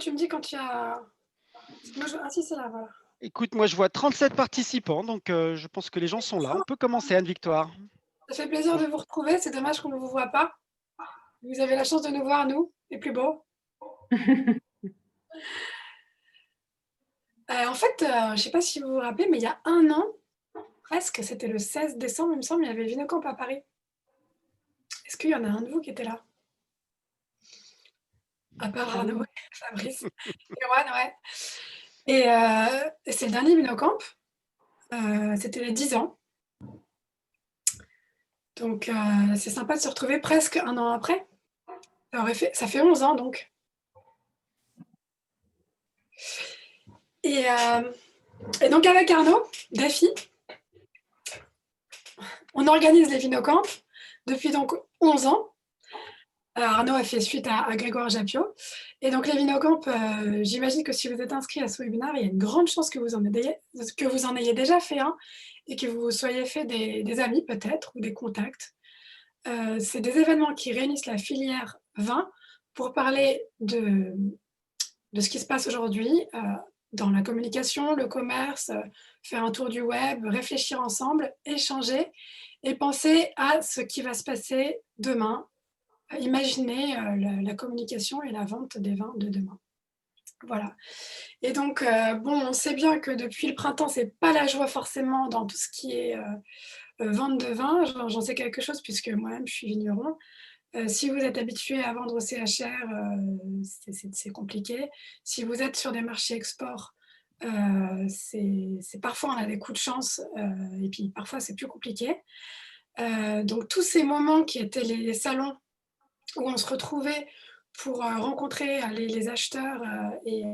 Tu me dis quand tu as. Moi, Ah si, c'est là, voilà. Écoute, moi je vois 37 participants, donc je pense que les gens sont là. On peut commencer, Anne-Victoire. Ça fait plaisir de Bonjour. vous retrouver. C'est dommage qu'on ne vous voit pas. Vous avez la chance de nous voir, nous, les plus beaux. En fait, je ne sais pas si vous vous rappelez, mais il y a un an, presque, c'était le 16 décembre, il me semble, il y avait le Vinocamp à Paris. Est-ce qu'il y en a un de vous qui était là? À part Ah Arnaud oui. et Fabrice et Rouen, ouais. Et c'est le dernier Vinocamp. C'était les 10 ans. Donc, c'est sympa de se retrouver presque un an après. Ça fait 11 ans, donc. Et, euh, et donc, avec Arnaud, Daffy, on organise les Vinocamp depuis donc 11 ans. Arnaud a fait suite à Grégoire Jappiot. Et donc, les Vinocamp, j'imagine que si vous êtes inscrit à ce webinaire, il y a une grande chance que vous en ayez déjà fait un et que vous soyez fait des amis peut-être ou des contacts. C'est des événements qui réunissent la filière vin pour parler de ce qui se passe aujourd'hui dans la communication, le commerce, faire un tour du web, réfléchir ensemble, échanger et penser à ce qui va se passer demain. Imaginer la communication et la vente des vins de demain. Voilà. Et donc, bon, on sait bien que depuis le printemps, c'est pas la joie forcément dans tout ce qui est vente de vin. J'en sais quelque chose puisque moi-même, je suis vigneron. Si vous êtes habitué à vendre au CHR, c'est compliqué. Si vous êtes sur des marchés export, c'est parfois on a des coups de chance et puis parfois c'est plus compliqué. Donc tous ces moments qui étaient les salons où on se retrouvait pour rencontrer les acheteurs et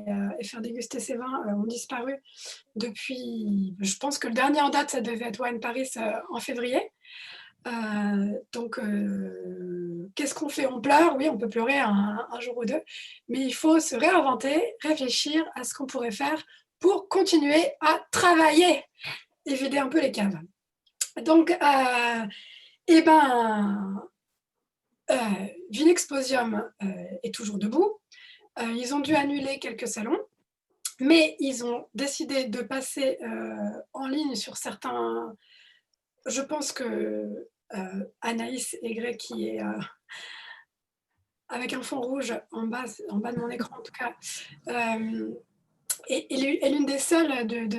faire déguster ces vins ont disparu depuis, je pense que le dernier en date, ça devait être Wine Paris en février. Donc, qu'est-ce qu'on fait? On pleure, oui, on peut pleurer un jour ou deux, mais il faut se réinventer, réfléchir à ce qu'on pourrait faire pour continuer à travailler et vider un peu les caves. Donc, eh ben, Vinexposium est toujours debout. Ils ont dû annuler quelques salons, mais ils ont décidé de passer en ligne sur certains. Je pense que Anaïs Aigret, qui est avec un fond rouge en bas de mon écran en tout cas, est l'une des seules de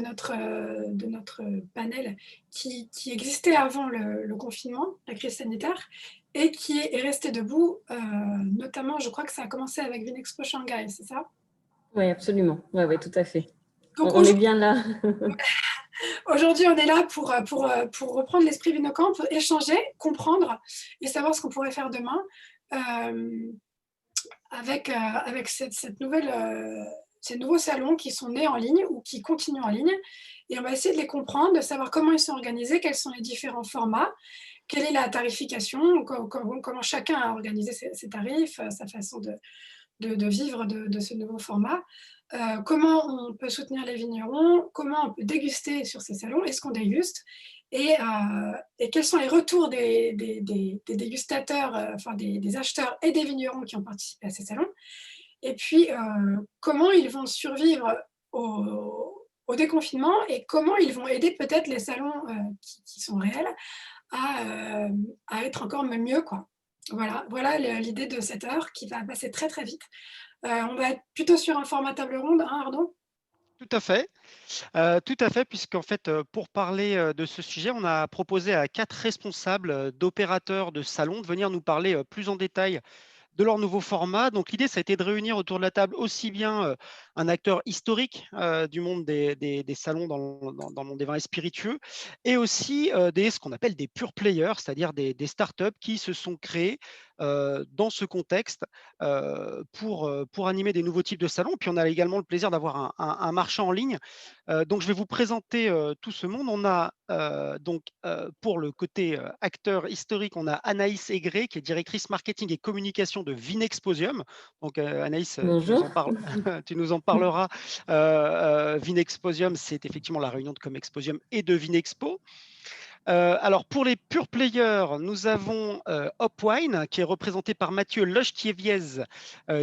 notre panel qui existait avant le confinement, la crise sanitaire, et qui est restée debout, notamment, je crois que ça a commencé avec Vinexpo Shanghai, c'est ça? Oui, absolument. Oui, ouais, tout à fait. Donc On est bien là. aujourd'hui, on est là pour reprendre l'esprit Vinocamp, échanger, comprendre et savoir ce qu'on pourrait faire demain. Avec ces nouveaux salons qui sont nés en ligne ou qui continuent en ligne. Et on va essayer de les comprendre, de savoir comment ils sont organisés, quels sont les différents formats, quelle est la tarification, comment chacun a organisé ses tarifs, sa façon de vivre de ce nouveau format. Comment on peut soutenir les vignerons, comment on peut déguster sur ces salons, est-ce qu'on déguste et quels sont les retours des dégustateurs, enfin des acheteurs et des vignerons qui ont participé à ces salons. Et puis, comment ils vont survivre au déconfinement et comment ils vont aider peut-être les salons qui sont réels à être encore mieux, quoi. Voilà l'idée de cette heure qui va passer très très vite. On va être plutôt sur un format table ronde, hein, Arnaud? Tout à fait, puisqu'en fait, pour parler de ce sujet, on a proposé à 4 responsables d'opérateurs de salons de venir nous parler plus en détail de leur nouveau format. Donc l'idée, ça a été de réunir autour de la table aussi bien un acteur historique du monde des salons dans le monde des vins et spiritueux, et aussi ce qu'on appelle des pure players, c'est-à-dire des startups qui se sont créés dans ce contexte pour animer des nouveaux types de salons. Puis on a également le plaisir d'avoir un marchand en ligne. Donc je vais vous présenter tout ce monde. On a pour le côté acteur historique, on a Anaïs Aigret, qui est directrice marketing et communication de Vinexposium. Donc Anaïs, Bonjour. tu nous en parleras. Vinexposium, c'est effectivement la réunion de Comexposium et de Vinexpo. Alors, pour les pure players, nous avons Hopwine, qui est représenté par Mathieu Lochtieviez,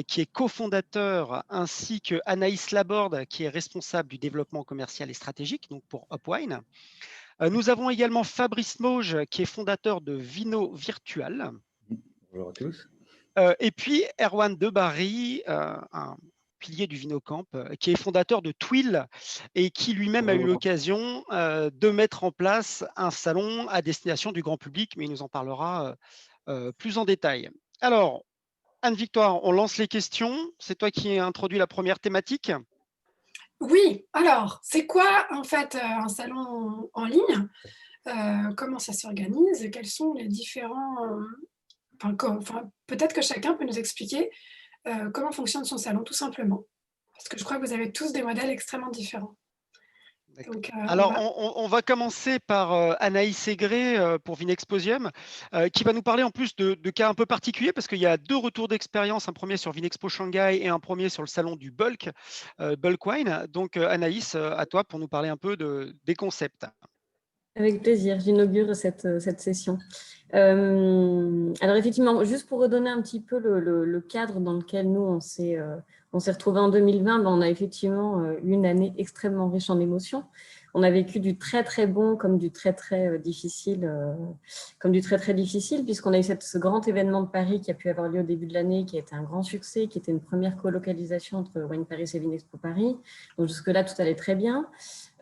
qui est cofondateur, ainsi que Anaïs Laborde, qui est responsable du développement commercial et stratégique, donc pour Hopwine. Nous avons également Fabrice Mauge, qui est fondateur de Vino Virtual. Bonjour à tous. Et puis Erwan Debarry, un pilier du Vinocamp, qui est fondateur de Twill et qui lui-même a eu l'occasion de mettre en place un salon à destination du grand public, mais il nous en parlera plus en détail. Alors, Anne-Victoire, on lance les questions. C'est toi qui as introduit la première thématique. Oui, alors, c'est quoi en fait un salon en ligne? Comment ça s'organise? Quels sont les différents... peut-être que chacun peut nous expliquer comment fonctionne son salon, tout simplement. Parce que je crois que vous avez tous des modèles extrêmement différents. Donc, alors, on va commencer par Anaïs Aigret pour Vinexposium, qui va nous parler en plus de cas un peu particuliers, parce qu'il y a 2 retours d'expérience, un premier sur Vinexpo Shanghai et un premier sur le salon du Bulk, Bulk Wine. Donc, Anaïs, à toi pour nous parler un peu des concepts. Avec plaisir, j'inaugure cette session. Alors effectivement, juste pour redonner un petit peu le cadre dans lequel nous, on s'est retrouvés en 2020, on a effectivement eu une année extrêmement riche en émotions. On a vécu du très très bon comme du très très difficile, puisqu'on a eu ce grand événement de Paris qui a pu avoir lieu au début de l'année, qui a été un grand succès, qui était une première colocalisation entre Wine Paris et Vinexpo Paris. Donc jusque-là, tout allait très bien.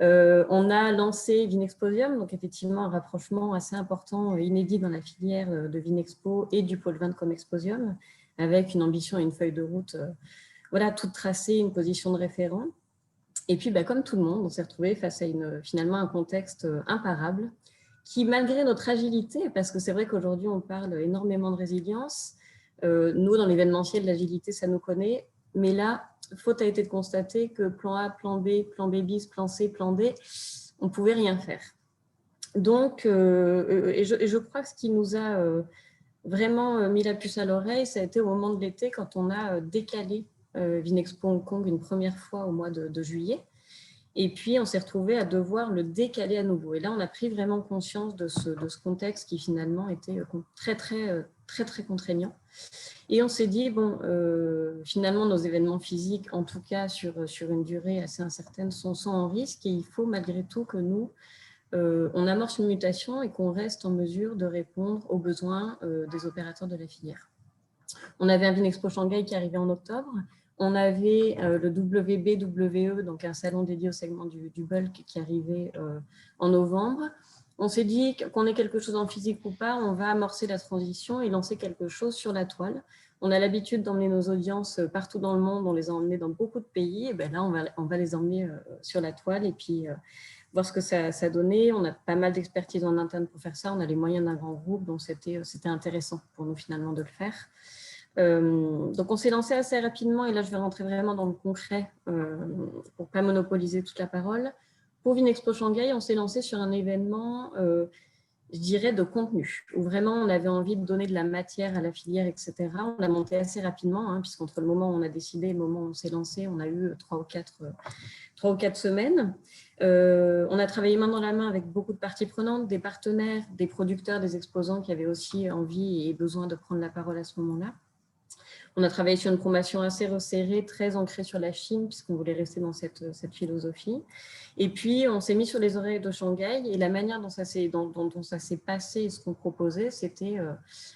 On a lancé Vinexposium, donc effectivement un rapprochement assez important, inédit dans la filière de Vinexpo et du pôle vin de Comexposium, avec une ambition et une feuille de route toute tracée, une position de référent. Et puis, comme tout le monde, on s'est retrouvé face à finalement un contexte imparable qui, malgré notre agilité, parce que c'est vrai qu'aujourd'hui, on parle énormément de résilience, nous, dans l'événementiel, l'agilité, ça nous connaît, mais là, faute a été de constater que plan A, plan B bis, plan C, plan D, on ne pouvait rien faire. Donc, et je crois que ce qui nous a vraiment mis la puce à l'oreille, ça a été au moment de l'été, quand on a décalé Vinexpo Hong Kong une première fois au mois de juillet. Et puis, on s'est retrouvé à devoir le décaler à nouveau. Et là, on a pris vraiment conscience de ce contexte qui finalement était très contraignant. Et on s'est dit, finalement, nos événements physiques, en tout cas sur une durée assez incertaine, sont en risque. Et il faut malgré tout que nous, on amorce une mutation et qu'on reste en mesure de répondre aux besoins des opérateurs de la filière. On avait un Vinexpo Shanghai qui arrivait en octobre. On avait le WBWE, donc un salon dédié au segment du bulk qui arrivait en novembre. On s'est dit qu'on ait quelque chose en physique ou pas, on va amorcer la transition et lancer quelque chose sur la toile. On a l'habitude d'emmener nos audiences partout dans le monde, on les a emmenées dans beaucoup de pays. Et là, on va les emmener sur la toile et puis voir ce que ça donnait. On a pas mal d'expertise en interne pour faire ça. On a les moyens d'un grand groupe, donc c'était intéressant pour nous finalement de le faire. Donc on s'est lancé assez rapidement et là je vais rentrer vraiment dans le concret pour ne pas monopoliser toute la parole. Pour Vinexpo Shanghai, on s'est lancé sur un événement, je dirais, de contenu, où vraiment on avait envie de donner de la matière à la filière, etc. On l'a monté assez rapidement, puisqu'entre le moment où on a décidé et le moment où on s'est lancé, on a eu 3 ou 4 semaines. On a travaillé main dans la main avec beaucoup de parties prenantes, des partenaires, des producteurs, des exposants qui avaient aussi envie et besoin de prendre la parole à ce moment-là. On a travaillé sur une promotion assez resserrée, très ancrée sur la Chine, puisqu'on voulait rester dans cette philosophie. Et puis, on s'est mis sur les oreilles de Shanghai, et la manière dont ça s'est passé et ce qu'on proposait, c'était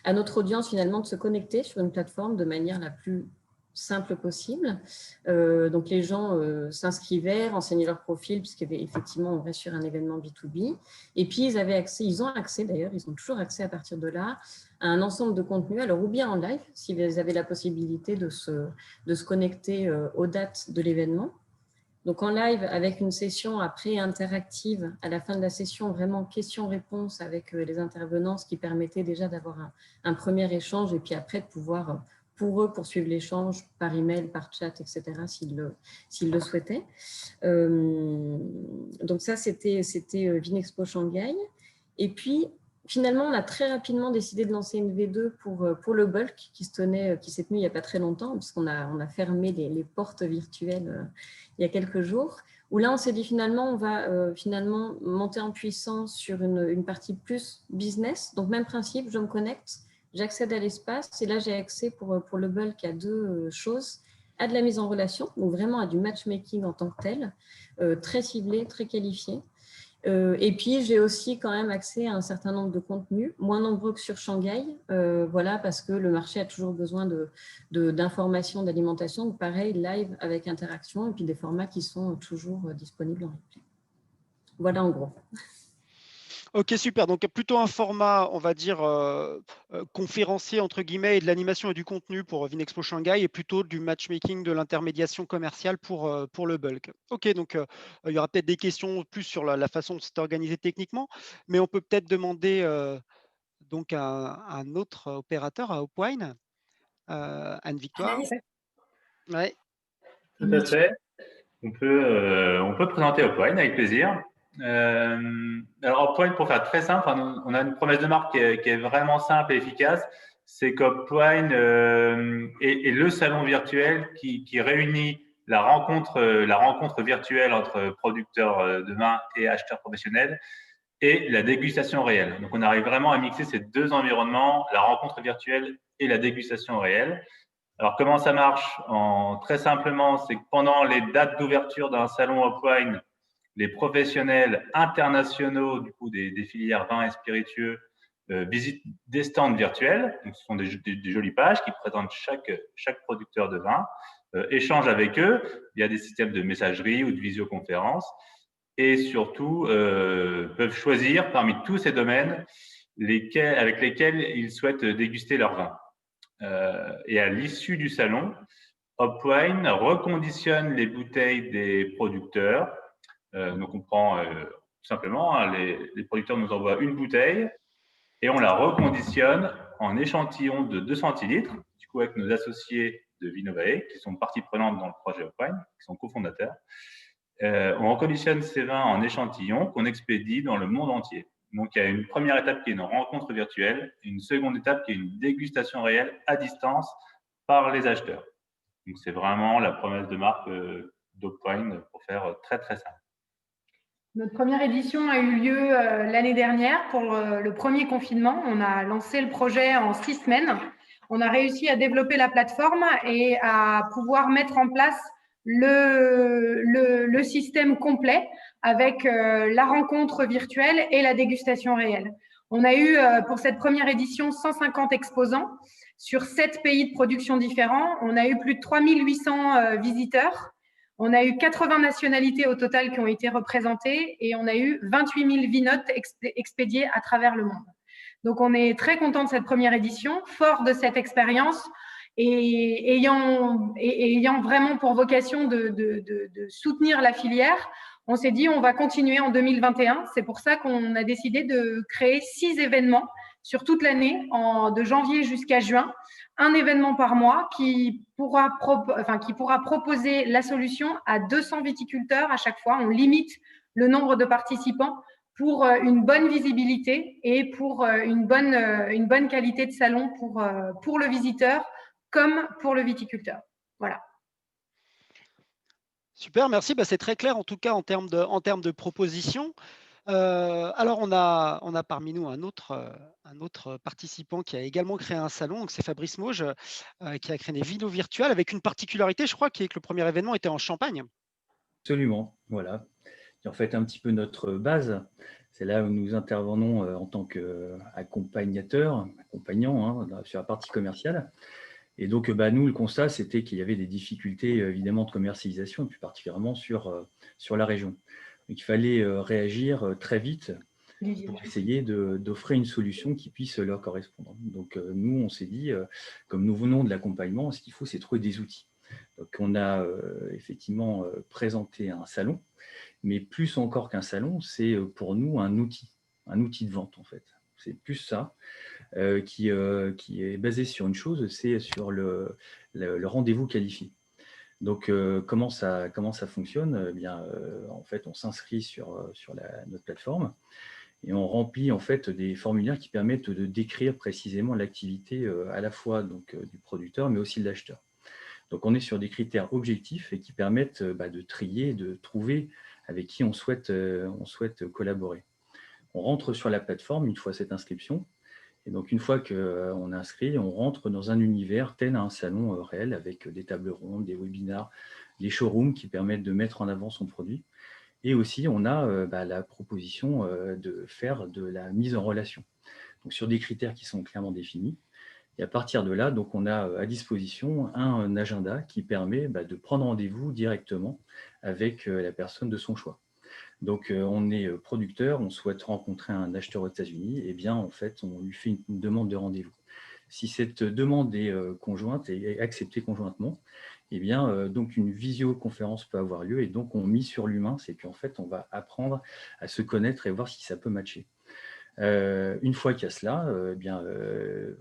à notre audience, finalement, de se connecter sur une plateforme de manière la plus simple possible. Donc, les gens s'inscrivaient, renseignaient leur profil, puisqu'effectivement, on reste sur un événement B2B. Et puis, ils ont accès, d'ailleurs, ils ont toujours accès à partir de là, à un ensemble de contenus, alors ou bien en live, si vous avez la possibilité de se connecter aux dates de l'événement. Donc en live, avec une session après interactive, à la fin de la session, vraiment questions-réponses avec les intervenants, ce qui permettait déjà d'avoir un premier échange et puis après de pouvoir, pour eux, poursuivre l'échange par email, par chat, etc., s'ils le souhaitaient. Donc ça, c'était Vinexpo Shanghai. Et puis, finalement, on a très rapidement décidé de lancer une V2 pour le bulk qui s'est tenu il n'y a pas très longtemps, puisqu'on a fermé les portes virtuelles il y a quelques jours, où là, on s'est dit finalement, on va finalement monter en puissance sur une partie plus business. Donc, même principe, je me connecte, j'accède à l'espace, et là, j'ai accès pour le bulk à deux choses, à de la mise en relation, donc vraiment à du matchmaking en tant que tel, très ciblé, très qualifié. Et puis, j'ai aussi quand même accès à un certain nombre de contenus, moins nombreux que sur Shanghai, voilà, parce que le marché a toujours besoin d'informations, d'alimentation. Donc, pareil, live avec interaction, et puis des formats qui sont toujours disponibles en replay. Voilà en gros. Ok, super. Donc, plutôt un format, on va dire, conférencier, entre guillemets, et de l'animation et du contenu pour Vinexpo Shanghai, et plutôt du matchmaking, de l'intermédiation commerciale pour le bulk. Ok, donc il y aura peut-être des questions plus sur la façon dont c'est organisé techniquement, mais on peut peut-être demander donc à un autre opérateur, à Hopwine, Anne-Victoire. Anaïs, Ouais. Tout à fait. On peut présenter Hopwine avec plaisir. Alors Hopwine, pour faire très simple, on a une promesse de marque qui est vraiment simple et efficace. C'est qu'Hopwine est le salon virtuel qui réunit la rencontre virtuelle entre producteurs de vin et acheteurs professionnels et la dégustation réelle. Donc on arrive vraiment à mixer ces deux environnements, la rencontre virtuelle et la dégustation réelle. Alors, comment ça marche? Très simplement, c'est que pendant les dates d'ouverture d'un salon Hopwine, les professionnels internationaux du coup, des filières vins et spiritueux visitent des stands virtuels. Donc, ce sont des jolies pages qui présentent chaque producteur de vin, échangent avec eux. Il y a des systèmes de messagerie ou de visioconférence et surtout peuvent choisir parmi tous ces domaines avec lesquels ils souhaitent déguster leur vin. Et à l'issue du salon, Hopwine reconditionne les bouteilles des producteurs. Donc, on prend tout simplement, les producteurs nous envoient une bouteille et on la reconditionne en échantillon de 2 centilitres, du coup, avec nos associés de Vinovae, qui sont partie prenante dans le projet Hopwine, qui sont cofondateurs. On reconditionne ces vins en échantillons qu'on expédie dans le monde entier. Donc, il y a une première étape qui est une rencontre virtuelle, et une seconde étape qui est une dégustation réelle à distance par les acheteurs. Donc, c'est vraiment la promesse de marque d'Hopwine pour faire très, très simple. Notre première édition a eu lieu l'année dernière pour le premier confinement. On a lancé le projet en 6 semaines. On a réussi à développer la plateforme et à pouvoir mettre en place le système complet avec la rencontre virtuelle et la dégustation réelle. On a eu pour cette première édition 150 exposants sur 7 pays de production différents. On a eu plus de 3800 visiteurs. On a eu 80 nationalités au total qui ont été représentées et on a eu 28 000 vinotes expédiées à travers le monde. Donc, on est très content de cette première édition, fort de cette expérience et ayant vraiment pour vocation de soutenir la filière. On s'est dit, on va continuer en 2021. C'est pour ça qu'on a décidé de créer 6 événements sur toute l'année, de janvier jusqu'à juin, un événement par mois qui pourra proposer la solution à 200 viticulteurs à chaque fois. On limite le nombre de participants pour une bonne visibilité et pour une bonne qualité de salon pour le visiteur comme pour le viticulteur. Voilà. Super, merci. C'est très clair en tout cas en termes de propositions. Alors, on a parmi nous un autre participant qui a également créé un salon, donc c'est Fabrice Mauge, qui a créé des vinos virtuels avec une particularité, je crois, qui est que le premier événement était en Champagne. Absolument, voilà. Qui est en fait un petit peu notre base. C'est là où nous intervenons en tant qu'accompagnateurs, accompagnants sur la partie commerciale. Et donc, nous, le constat, c'était qu'il y avait des difficultés évidemment de commercialisation, et plus particulièrement sur la région. Donc, il fallait réagir très vite pour essayer d'offrir une solution qui puisse leur correspondre. Donc, nous, on s'est dit, comme nous venons de l'accompagnement, ce qu'il faut, c'est trouver des outils. Donc, on a effectivement présenté un salon, mais plus encore qu'un salon, c'est pour nous un outil de vente, en fait. C'est plus ça qui est basé sur une chose, c'est sur le rendez-vous qualifié. Donc, comment ça fonctionne? En fait, on s'inscrit sur notre plateforme Et on remplit en fait des formulaires qui permettent de décrire précisément l'activité à la fois donc, du producteur, mais aussi de l'acheteur. Donc on est sur des critères objectifs et qui permettent de trier, de trouver avec qui on souhaite collaborer. On rentre sur la plateforme une fois cette inscription. Et donc, une fois qu'on est inscrit, on rentre dans un univers tel à un salon réel avec des tables rondes, des webinars, des showrooms qui permettent de mettre en avant son produit. Et aussi, on a la proposition de faire de la mise en relation. Donc, sur des critères qui sont clairement définis. Et à partir de là, donc, on a à disposition un agenda qui permet de prendre rendez-vous directement avec la personne de son choix. Donc, on est producteur, on souhaite rencontrer un acheteur aux États-Unis, et bien, en fait, on lui fait une demande de rendez-vous. Si cette demande est conjointe et acceptée conjointement, eh bien, donc une visioconférence peut avoir lieu, et donc on mise sur l'humain, c'est qu'en fait, on va apprendre à se connaître et voir si ça peut matcher. Une fois qu'il y a cela,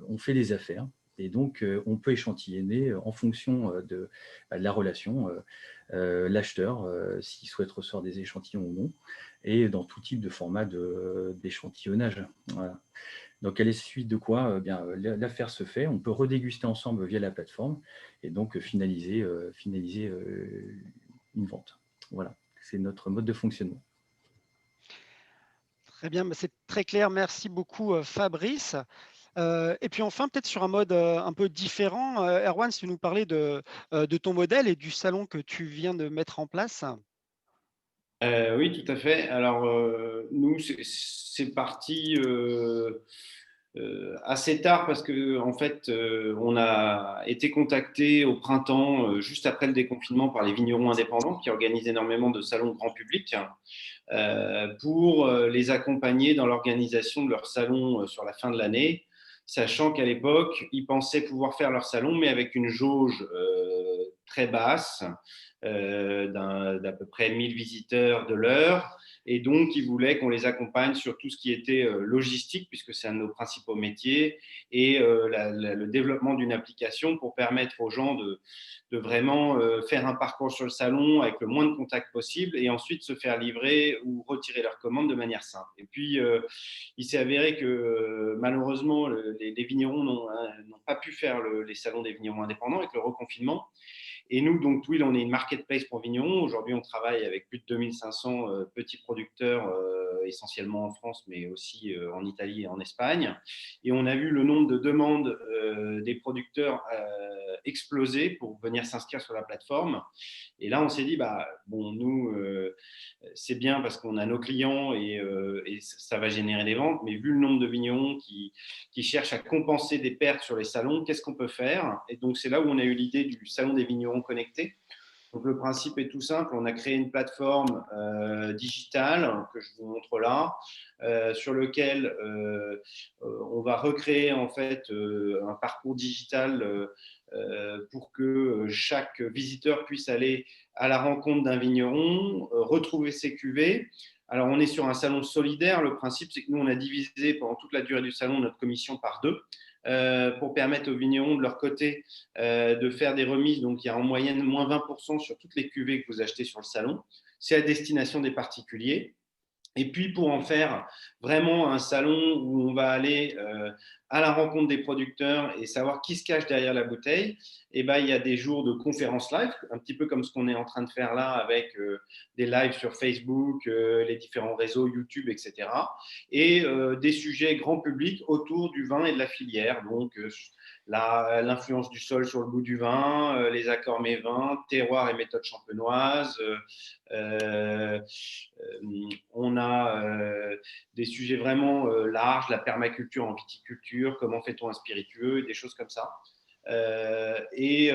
on fait des affaires. Et donc, on peut échantillonner en fonction de la relation l'acheteur, s'il souhaite recevoir des échantillons ou non, et dans tout type de format d'échantillonnage. Voilà. Donc, à la suite de quoi l'affaire se fait, on peut redéguster ensemble via la plateforme et donc finaliser une vente. Voilà, c'est notre mode de fonctionnement. Très bien, c'est très clair. Merci beaucoup, Fabrice. Et puis enfin, peut-être sur un mode un peu différent, Erwan, si tu nous parlais de ton modèle et du salon que tu viens de mettre en place. Oui, tout à fait. Alors, nous, c'est parti assez tard parce que, en fait, on a été contacté au printemps, juste après le déconfinement, par les vignerons indépendants qui organisent énormément de salons grand public pour les accompagner dans l'organisation de leur salon sur la fin de l'année, sachant qu'à l'époque, ils pensaient pouvoir faire leur salon, mais avec une jauge très basse, d'à peu près 1000 visiteurs de l'heure. Et donc, ils voulaient qu'on les accompagne sur tout ce qui était logistique, puisque c'est un de nos principaux métiers, et le développement d'une application pour permettre aux gens de vraiment faire un parcours sur le salon avec le moins de contacts possible et ensuite se faire livrer ou retirer leur commande de manière simple. Et puis, il s'est avéré que malheureusement, les vignerons n'ont pas pu faire les salons des vignerons indépendants avec le reconfinement. Et nous, donc Twill, on est une marketplace pour vignerons. Aujourd'hui, on travaille avec plus de 2500 petits producteurs, essentiellement en France, mais aussi en Italie et en Espagne. Et on a vu le nombre de demandes des producteurs exploser pour venir s'inscrire sur la plateforme. Et là, on s'est dit, nous, c'est bien parce qu'on a nos clients et ça va générer des ventes, mais vu le nombre de vignerons qui cherchent à compenser des pertes sur les salons, qu'est-ce qu'on peut faire? Et donc, c'est là où on a eu l'idée du salon des vignerons connectés. Donc, le principe est tout simple. On a créé une plateforme digitale que je vous montre là, sur lequel on va recréer en fait un parcours digital pour que chaque visiteur puisse aller à la rencontre d'un vigneron, retrouver ses cuvées. Alors, on est sur un salon solidaire. Le principe, c'est que nous, on a divisé pendant toute la durée du salon notre commission par 2. Pour permettre aux vignerons de leur côté de faire des remises. Donc, il y a en moyenne moins 20% sur toutes les cuvées que vous achetez sur le salon. C'est à destination des particuliers. Et puis, pour en faire vraiment un salon où on va aller à la rencontre des producteurs et savoir qui se cache derrière la bouteille, il y a des jours de conférences live, un petit peu comme ce qu'on est en train de faire là avec des lives sur Facebook, les différents réseaux, YouTube, etc. Et des sujets grand public autour du vin et de la filière. Donc, l'influence du sol sur le goût du vin, les accords mets-vins, terroir et méthode champenoise. On a des sujets vraiment larges, la permaculture en viticulture, comment fait-on un spiritueux, des choses comme ça. Et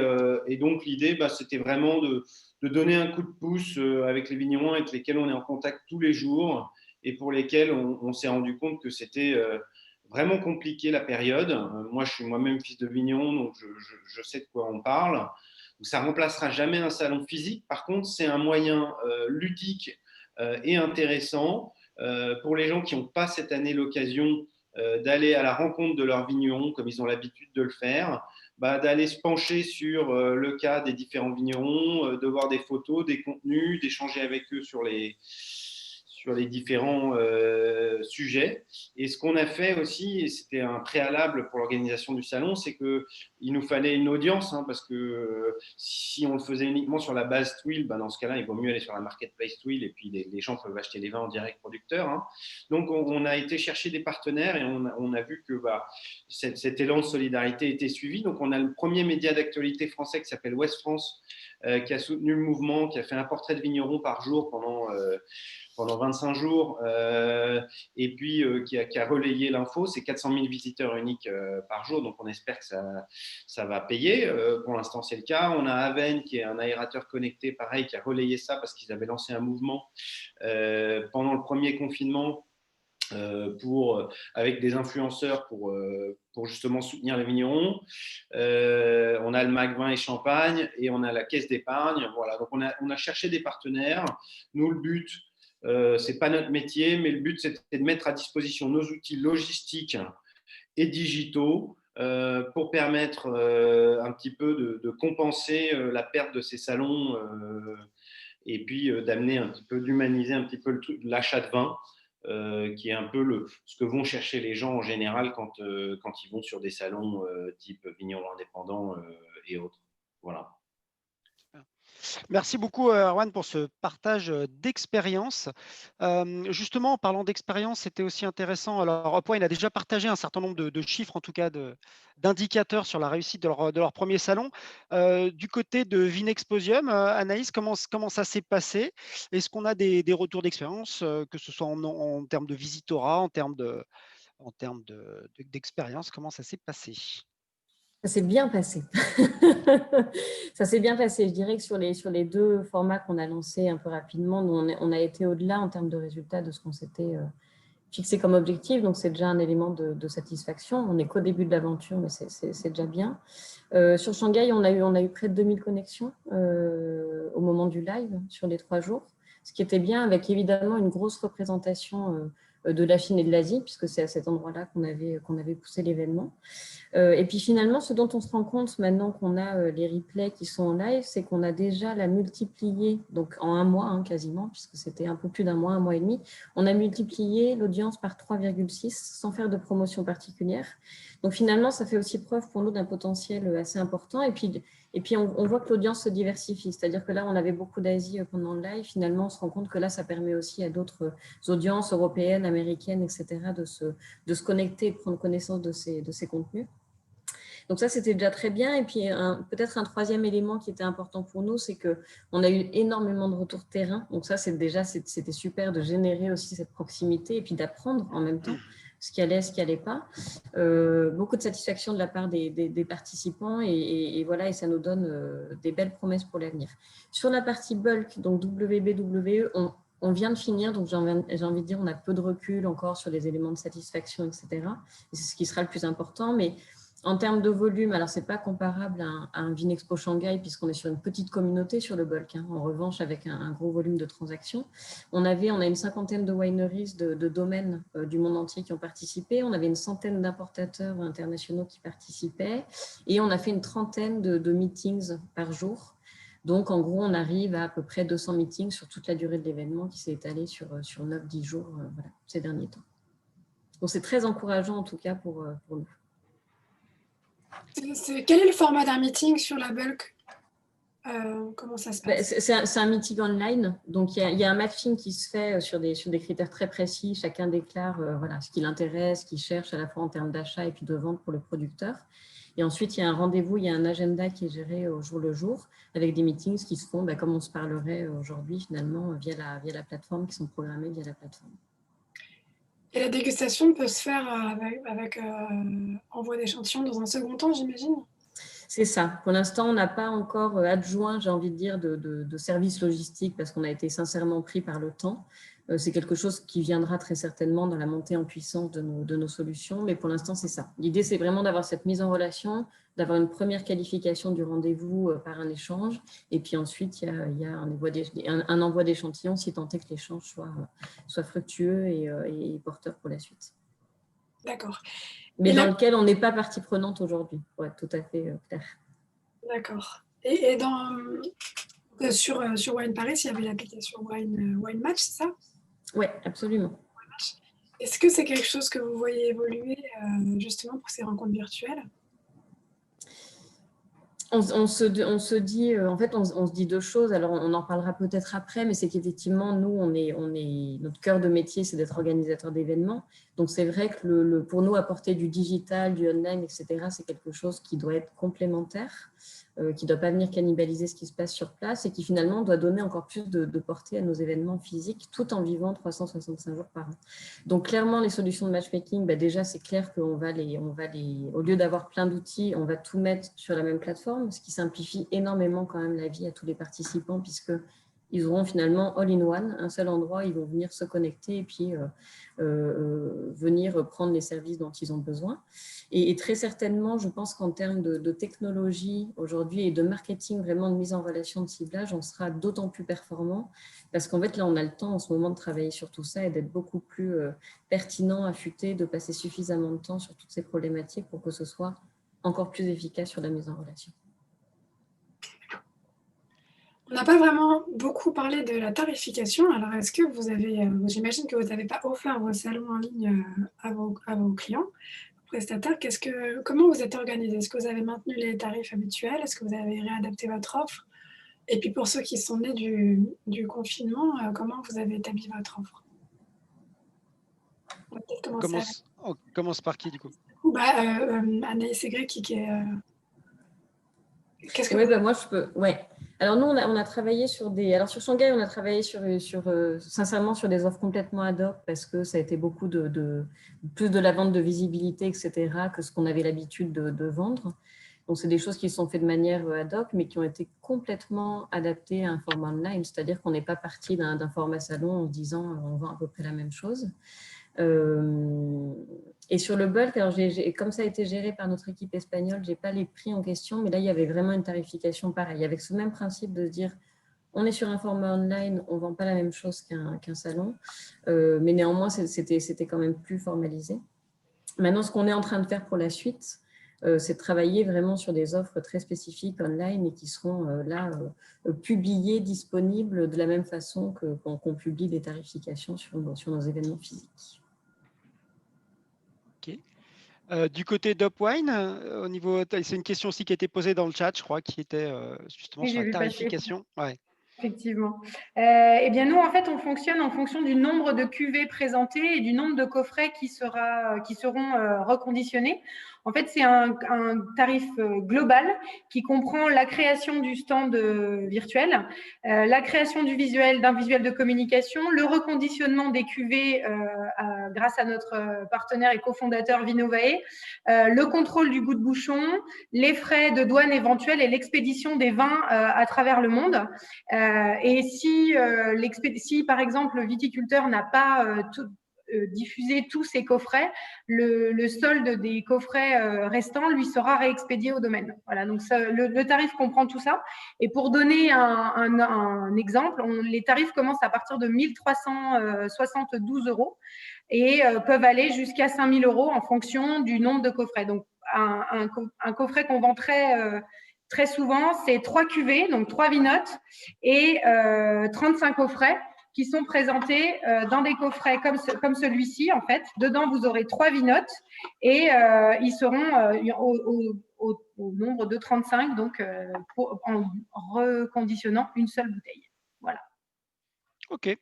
donc, l'idée, c'était vraiment de donner un coup de pouce avec les vignerons avec lesquels on est en contact tous les jours et pour lesquels on s'est rendu compte que c'était vraiment compliqué la période. Moi, je suis moi-même fils de vigneron, donc je sais de quoi on parle. Ça ne remplacera jamais un salon physique. Par contre, c'est un moyen ludique et intéressant pour les gens qui n'ont pas cette année l'occasion d'aller à la rencontre de leurs vignerons, comme ils ont l'habitude de le faire, d'aller se pencher sur le cas des différents vignerons, de voir des photos, des contenus, d'échanger avec eux sur sur les différents sujets. Et ce qu'on a fait aussi, et c'était un préalable pour l'organisation du salon, c'est qu'il nous fallait une audience, hein, parce que si on le faisait uniquement sur la base Twill, ben dans ce cas-là, il vaut mieux aller sur la marketplace Twill et puis les gens peuvent acheter les vins en direct producteur. Hein. Donc, on a été chercher des partenaires et on a vu que cet élan de solidarité était suivi. Donc, on a le premier média d'actualité français qui s'appelle Ouest France, qui a soutenu le mouvement, qui a fait un portrait de vigneron par jour pendant 25 jours, et puis qui a relayé l'info. C'est 400 000 visiteurs uniques par jour, donc on espère que ça va payer. Pour l'instant, c'est le cas. On a Aven, qui est un aérateur connecté, pareil, qui a relayé ça parce qu'ils avaient lancé un mouvement pendant le premier confinement avec des influenceurs pour justement soutenir les vignerons. On a le MAC Vin et Champagne et on a la Caisse d'épargne. Voilà, donc on a cherché des partenaires. Nous, le but, c'est pas notre métier, mais le but, c'était de mettre à disposition nos outils logistiques et digitaux pour permettre un petit peu de compenser la perte de ces salons et puis d'amener un petit peu, d'humaniser un petit peu l'achat de vin. Qui est un peu ce que vont chercher les gens en général quand ils vont sur des salons type vignerons indépendants et autres. Voilà. Merci beaucoup, Erwan, pour ce partage d'expérience. Justement, en parlant d'expérience, c'était aussi intéressant. Alors, Upwine a déjà partagé un certain nombre de chiffres, en tout cas d'indicateurs sur la réussite de leur premier salon. Du côté de Vinexposium, Anaïs, comment ça s'est passé? Est-ce qu'on a des retours d'expérience, que ce soit en termes de visitorat, en termes d'expérience? Comment ça s'est passé? Ça s'est bien passé. Ça s'est bien passé. Je dirais que sur les deux formats qu'on a lancés un peu rapidement, on a été au-delà en termes de résultats de ce qu'on s'était fixé comme objectif. Donc, c'est déjà un élément de satisfaction. On n'est qu'au début de l'aventure, mais c'est déjà bien. Sur Shanghai, on a eu près de 2000 connexions au moment du live sur les 3 jours, ce qui était bien, avec évidemment une grosse représentation de la Chine et de l'Asie, puisque c'est à cet endroit-là qu'on avait poussé l'événement. Et puis finalement, ce dont on se rend compte maintenant qu'on a les replays qui sont en live, c'est qu'on a déjà la multiplié, donc en un mois quasiment, puisque c'était un peu plus d'un mois, un mois et demi, on a multiplié l'audience par 3,6 sans faire de promotion particulière. Donc finalement, ça fait aussi preuve pour nous d'un potentiel assez important. Et puis on voit que l'audience se diversifie, c'est-à-dire que là, on avait beaucoup d'Asie pendant le live. Finalement, on se rend compte que là, ça permet aussi à d'autres audiences européennes, américaines, etc., de se connecter et de prendre connaissance de ces contenus. Donc ça, c'était déjà très bien. Et puis, peut-être un troisième élément qui était important pour nous, c'est qu'on a eu énormément de retours terrain. Donc ça, c'était super de générer aussi cette proximité et puis d'apprendre en même temps ce qui allait, ce qui n'allait pas. Beaucoup de satisfaction de la part des participants et voilà, et ça nous donne des belles promesses pour l'avenir. Sur la partie bulk, donc WBWE, on vient de finir, donc j'ai envie de dire, on a peu de recul encore sur les éléments de satisfaction, etc. Et c'est ce qui sera le plus important, mais en termes de volume, alors ce n'est pas comparable à un Vinexpo Shanghai puisqu'on est sur une petite communauté sur le bulk. En revanche, avec un gros volume de transactions, on a une 50aine de wineries de domaines du monde entier qui ont participé. On avait une centaine d'importateurs internationaux qui participaient et on a fait une trentaine de meetings par jour. Donc, en gros, on arrive à peu près 200 meetings sur toute la durée de l'événement qui s'est étalé sur 9-10 jours voilà, ces derniers temps. Donc, c'est très encourageant en tout cas pour nous. Quel est le format d'un meeting sur la bulk? Comment ça se passe? C'est un meeting online. Donc, il y a un matching qui se fait sur des critères très précis. Chacun déclare voilà, ce qui l'intéresse, ce qu'il cherche à la fois en termes d'achat et puis de vente pour le producteur. Et ensuite, il y a un rendez-vous, il y a un agenda qui est géré au jour le jour avec des meetings qui se font comme on se parlerait aujourd'hui finalement via la plateforme, qui sont programmés via la plateforme. Et la dégustation peut se faire avec envoi d'échantillons dans un second temps, j'imagine? C'est ça. Pour l'instant, on n'a pas encore adjoint, j'ai envie de dire, de service logistique parce qu'on a été sincèrement pris par le temps. C'est quelque chose qui viendra très certainement dans la montée en puissance de nos solutions, mais pour l'instant, c'est ça. L'idée, c'est vraiment d'avoir cette mise en relation, d'avoir une première qualification du rendez-vous par un échange, et puis ensuite, il y a un envoi d'échantillons si tant est que l'échange soit fructueux et porteur pour la suite. D'accord. Mais dans lequel on n'est pas partie prenante aujourd'hui, pour être tout à fait clair. D'accord. Et sur Wine Paris, il y avait l'application Wine Match, c'est ça? Oui, absolument. Est-ce que c'est quelque chose que vous voyez évoluer justement pour ces rencontres virtuelles? On se dit, en fait, on se dit deux choses. Alors, on en parlera peut-être après, mais c'est qu'effectivement, nous, notre cœur de métier, c'est d'être organisateur d'événements. Donc, c'est vrai que pour nous, apporter du digital, du online, etc., c'est quelque chose qui doit être complémentaire, qui ne doit pas venir cannibaliser ce qui se passe sur place et qui finalement doit donner encore plus de portée à nos événements physiques tout en vivant 365 jours par an. Donc, clairement, les solutions de matchmaking, déjà, c'est clair qu'on va au lieu d'avoir plein d'outils, on va tout mettre sur la même plateforme, ce qui simplifie énormément quand même la vie à tous les participants puisqu'ils auront finalement all-in-one, un seul endroit, ils vont venir se connecter et puis venir prendre les services dont ils ont besoin. Et très certainement, je pense qu'en termes de technologie aujourd'hui et de marketing, vraiment de mise en relation, de ciblage, on sera d'autant plus performant parce qu'en fait, là, on a le temps en ce moment de travailler sur tout ça et d'être beaucoup plus pertinent, affûté, de passer suffisamment de temps sur toutes ces problématiques pour que ce soit encore plus efficace sur la mise en relation. On n'a pas vraiment beaucoup parlé de la tarification. Alors, est-ce que vous avez, j'imagine que vous n'avez pas offert vos salons en ligne à vos clients, prestataires. Comment vous êtes organisé? Est-ce que vous avez maintenu les tarifs habituels? Est-ce que vous avez réadapté votre offre? Et puis pour ceux qui sont nés du confinement, comment vous avez établi votre offre? On va peut-être On commence par qui du coup? Anaïs Aigret qui est... Qu'est-ce que Oui, moi je peux. Ouais. Alors nous, on a travaillé sur des. Alors sur Shanghai, on a travaillé sincèrement sur des offres complètement ad hoc parce que ça a été beaucoup plus de la vente de visibilité, etc., que ce qu'on avait l'habitude de vendre. Donc c'est des choses qui sont faites de manière ad hoc, mais qui ont été complètement adaptées à un format online. C'est-à-dire qu'on n'est pas parti d'un format salon en se disant on vend à peu près la même chose. Et sur le bulk, alors comme ça a été géré par notre équipe espagnole, je n'ai pas les prix en question, mais là, il y avait vraiment une tarification pareille, avec ce même principe de se dire, on est sur un format online, on ne vend pas la même chose qu'un salon, mais néanmoins, c'était quand même plus formalisé. Maintenant, ce qu'on est en train de faire pour la suite, c'est de travailler vraiment sur des offres très spécifiques online et qui seront publiées, disponibles de la même façon qu'on publie des tarifications sur nos événements physiques. Du côté d'Upwine, au niveau, c'est une question aussi qui a été posée dans le chat, je crois, qui était justement sur la tarification. Ouais. Effectivement. Eh bien, nous, en fait, on fonctionne en fonction du nombre de cuvées présentées et du nombre de coffrets qui seront reconditionnés. En fait, c'est un tarif global qui comprend la création du stand virtuel, la création d'un visuel de communication, le reconditionnement des cuvées grâce à notre partenaire et cofondateur Vinovae, le contrôle du goût de bouchon, les frais de douane éventuels et l'expédition des vins à travers le monde. Et si, par exemple, le viticulteur n'a pas diffusé tous ses coffrets, le solde des coffrets restants lui sera réexpédié au domaine. Voilà, donc le tarif comprend tout ça. Et pour donner un exemple, les tarifs commencent à partir de 1 372 € et peuvent aller jusqu'à 5 000 € en fonction du nombre de coffrets. Donc, un coffret qu'on vend très souvent, c'est 3 cuvées, donc 3 vinotes et 35 coffrets qui sont présentés dans des coffrets comme celui-ci, en fait. Dedans, vous aurez 3 vinotes et ils seront au nombre de 35, donc en reconditionnant une seule bouteille. Voilà. OK.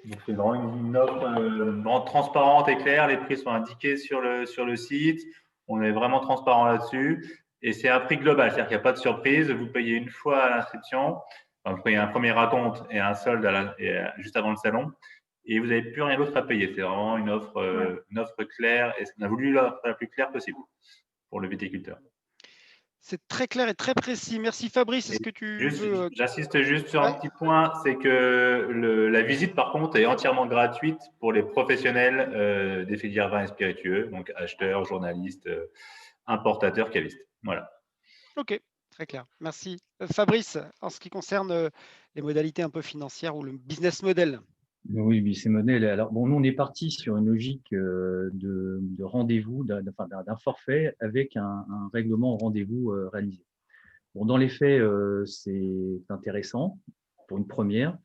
Donc, c'est vraiment une offre transparente et claire. Les prix sont indiqués sur le site. On est vraiment transparent là-dessus. Et c'est un prix global, c'est-à-dire qu'il n'y a pas de surprise. Vous payez une fois à l'inscription. Enfin, vous payez un premier raconte et un solde juste avant le salon. Et vous n'avez plus rien d'autre à payer. C'est vraiment une offre claire. Et on a voulu l'offre la plus claire possible pour le viticulteur. C'est très clair et très précis. Merci Fabrice. Est-ce que tu veux… J'insiste juste sur un petit point, c'est que la visite, par contre, est entièrement gratuite pour les professionnels des filières vins et spiritueux, donc acheteurs, journalistes, importateurs, cavistes. Voilà. OK, très clair. Merci. Fabrice, en ce qui concerne les modalités un peu financières ou le business model. Oui, business model. Alors, bon, nous, on est parti sur une logique de rendez-vous, d'un forfait avec un règlement au rendez-vous réalisé. Bon, dans les faits, c'est intéressant pour une première.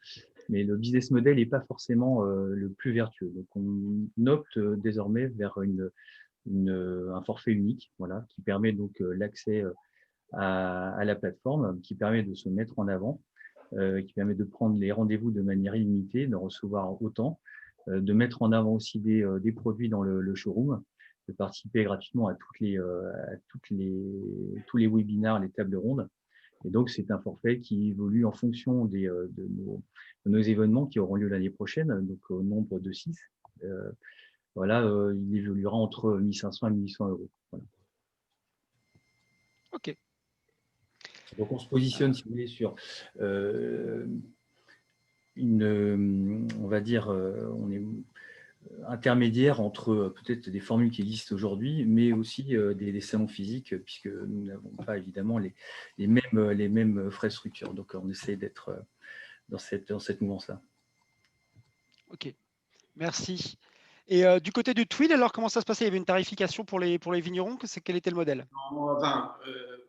mais le business model n'est pas forcément le plus vertueux. Donc, on opte désormais vers un forfait unique, voilà, qui permet donc l'accès à la plateforme, qui permet de se mettre en avant, qui permet de prendre les rendez-vous de manière illimitée, de recevoir autant, de mettre en avant aussi des produits dans le showroom, de participer gratuitement à tous les webinars, les tables rondes. Et donc, c'est un forfait qui évolue en fonction de nos événements qui auront lieu l'année prochaine, donc au nombre de 6. Voilà, il évoluera entre 1 500 et 1 800 euros. Voilà. OK. Donc, on se positionne, si vous voulez, sur on va dire, on est intermédiaire entre peut-être des formules qui existent aujourd'hui, mais aussi des salons physiques, puisque nous n'avons pas évidemment les mêmes frais de structure. Donc, on essaie d'être dans cette mouvance-là. OK, merci. Et du côté du Twill, alors comment ça se passait? Il y avait une tarification pour les vignerons? Quel était le modèle? Enfin,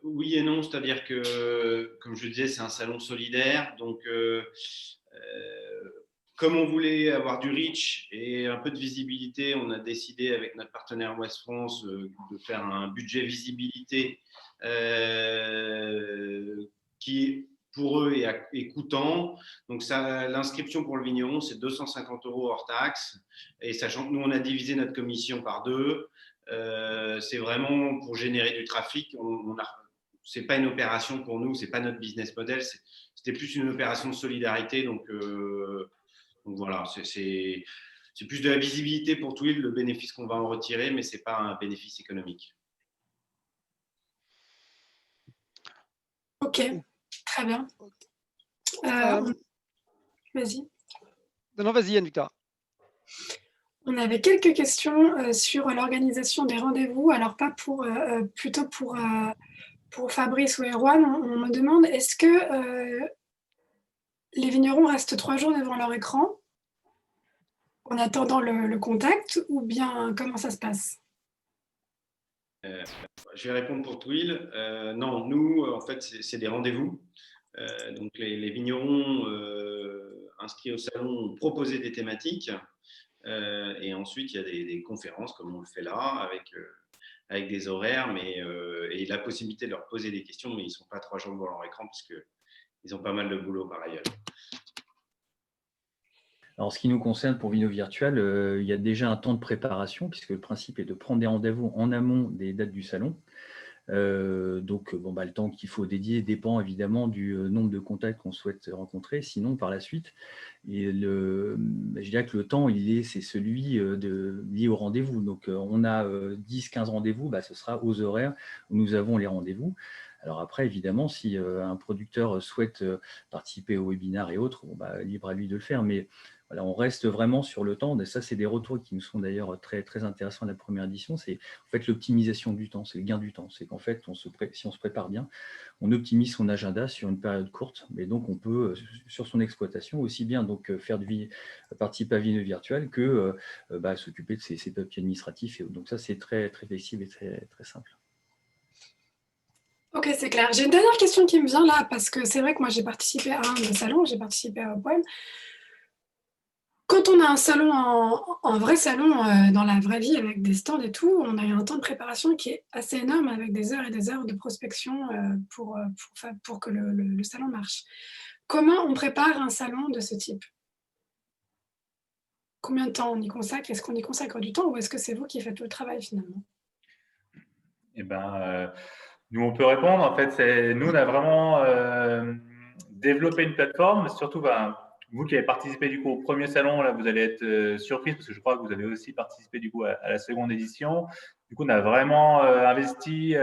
oui et non, c'est-à-dire que, comme je le disais, c'est un salon solidaire. Donc, comme on voulait avoir du reach et un peu de visibilité, on a décidé avec notre partenaire Ouest France de faire un budget visibilité qui, pour eux, est coûtant. Donc, l'inscription pour le vigneron, c'est 250 € hors taxe. Et sachant que nous, on a divisé notre commission par 2, c'est vraiment pour générer du trafic. Ce n'est pas une opération pour nous, ce n'est pas notre business model. C'était plus une opération de solidarité. Donc voilà, c'est plus de la visibilité pour Twill, le bénéfice qu'on va en retirer, mais ce n'est pas un bénéfice économique. Ok, très bien. Vas-y. Non, vas-y, Yann Victor. On avait quelques questions sur l'organisation des rendez-vous. Alors, pas plutôt pour Fabrice ou Erwan. On me demande, est-ce que les vignerons restent 3 jours devant leur écran en attendant le contact, ou bien comment ça se passe? Je vais répondre pour Twill. Non, nous, en fait, c'est des rendez-vous. Donc, les vignerons inscrits au salon ont proposé des thématiques. Et ensuite, il y a des conférences, comme on le fait là, avec des horaires et la possibilité de leur poser des questions, mais ils ne sont pas 3 jours devant leur écran parce qu'ils ont pas mal de boulot par ailleurs. Alors, ce qui nous concerne pour Vino Virtual, il y a déjà un temps de préparation, puisque le principe est de prendre des rendez-vous en amont des dates du salon. Donc, le temps qu'il faut dédier dépend évidemment du nombre de contacts qu'on souhaite rencontrer. Sinon, par la suite, je dirais que le temps, c'est celui lié au rendez-vous. Donc, on a 10-15 rendez-vous, ce sera aux horaires où nous avons les rendez-vous. Alors après, évidemment, si un producteur souhaite participer au webinar et autres, libre à lui de le faire. Mais voilà, on reste vraiment sur le temps. Et ça, c'est des retours qui nous sont d'ailleurs très, très intéressants à la première édition. C'est en fait l'optimisation du temps, c'est le gain du temps. C'est qu'en fait, si on se prépare bien, on optimise son agenda sur une période courte. Mais donc, on peut, sur son exploitation, aussi bien donc, participer à Vino Virtual que s'occuper de ses papiers administratifs. Et donc ça, c'est très, très flexible et très, très simple. Ok, c'est clair. J'ai une dernière question qui me vient là, parce que c'est vrai que moi, j'ai participé à un des salons, j'ai participé à Poème. Quand on a un salon, un vrai salon dans la vraie vie, avec des stands et tout, on a un temps de préparation qui est assez énorme, avec des heures et des heures de prospection pour que le salon marche. Comment on prépare un salon de ce type? Combien de temps on y consacre? Est-ce qu'on y consacre du temps, ou est-ce que c'est vous qui faites tout le travail finalement? Eh ben, nous, on peut répondre. En fait, nous, on a vraiment développé une plateforme. Surtout, vous qui avez participé du coup au premier salon, là, vous allez être surpris parce que je crois que vous avez aussi participé du coup à la seconde édition. Du coup, on a vraiment investi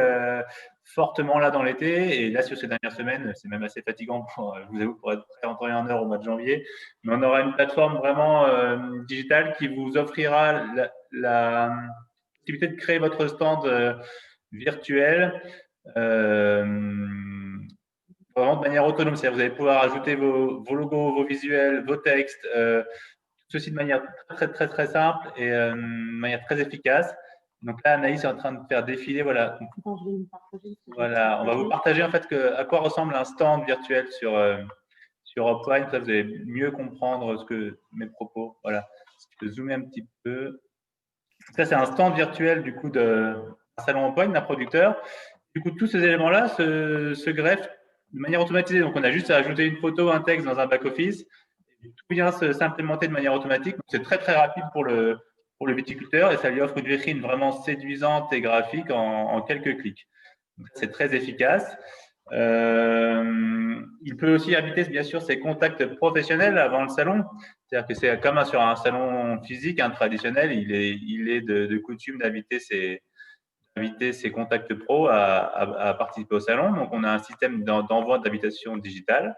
fortement là dans l'été. Et là, sur ces dernières semaines, c'est même assez fatigant je vous avoue, pour être prêt en temps et en heure au mois de janvier. Mais on aura une plateforme vraiment digitale qui vous offrira la possibilité de créer votre stand virtuel vraiment de manière autonome. C'est-à-dire vous allez pouvoir ajouter vos logos, vos visuels, vos textes, tout ceci de manière très, très, très simple et de manière très efficace. Donc là, Anaïs est en train de faire défiler. Voilà. Voilà, on va vous partager en fait à quoi ressemble un stand virtuel sur sur Opwine, ça vous allez mieux comprendre mes propos. Voilà, si je peux zoomer un petit peu. Ça, c'est un stand virtuel du coup d'un salon Opwine, d'un producteur. Du coup, tous ces éléments-là se greffent de manière automatisée. Donc, on a juste à ajouter une photo, un texte dans un back-office. Tout vient s'implémenter de manière automatique. C'est très, très rapide pour le viticulteur et ça lui offre une vitrine vraiment séduisante et graphique en quelques clics. C'est très efficace. Il peut aussi inviter, bien sûr, ses contacts professionnels avant le salon. C'est-à-dire que c'est comme sur un salon physique, un traditionnel, il est de coutume d'inviter ses contacts pro à participer au salon. Donc, on a un système d'envoi d'invitation digitale.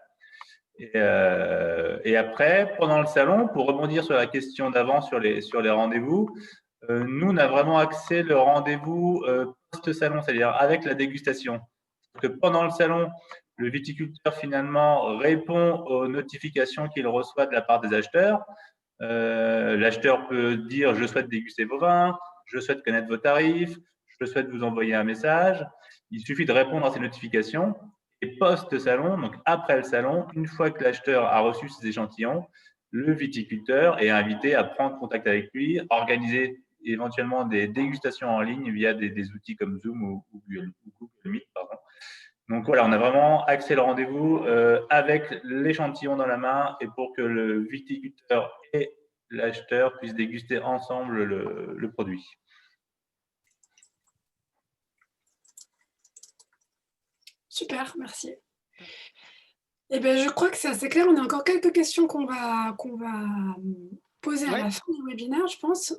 Et après, pendant le salon, pour rebondir sur la question d'avant sur les rendez-vous, nous, on a vraiment axé le rendez-vous post-salon, c'est-à-dire avec la dégustation. Parce que pendant le salon, le viticulteur finalement répond aux notifications qu'il reçoit de la part des acheteurs. L'acheteur peut dire « je souhaite déguster vos vins »,« je souhaite connaître vos tarifs »,« je souhaite vous envoyer un message ». Il suffit de répondre à ces notifications. Et post-salon, donc après le salon, une fois que l'acheteur a reçu ses échantillons, le viticulteur est invité à prendre contact avec lui, organiser éventuellement des dégustations en ligne via des outils comme Zoom ou Google Meet. Pardon. Donc voilà, on a vraiment axé le rendez-vous avec l'échantillon dans la main et pour que le viticulteur et l'acheteur puissent déguster ensemble le produit. Super, merci. Eh bien, je crois que c'est assez clair. On a encore quelques questions qu'on va poser à la fin du webinaire, je pense.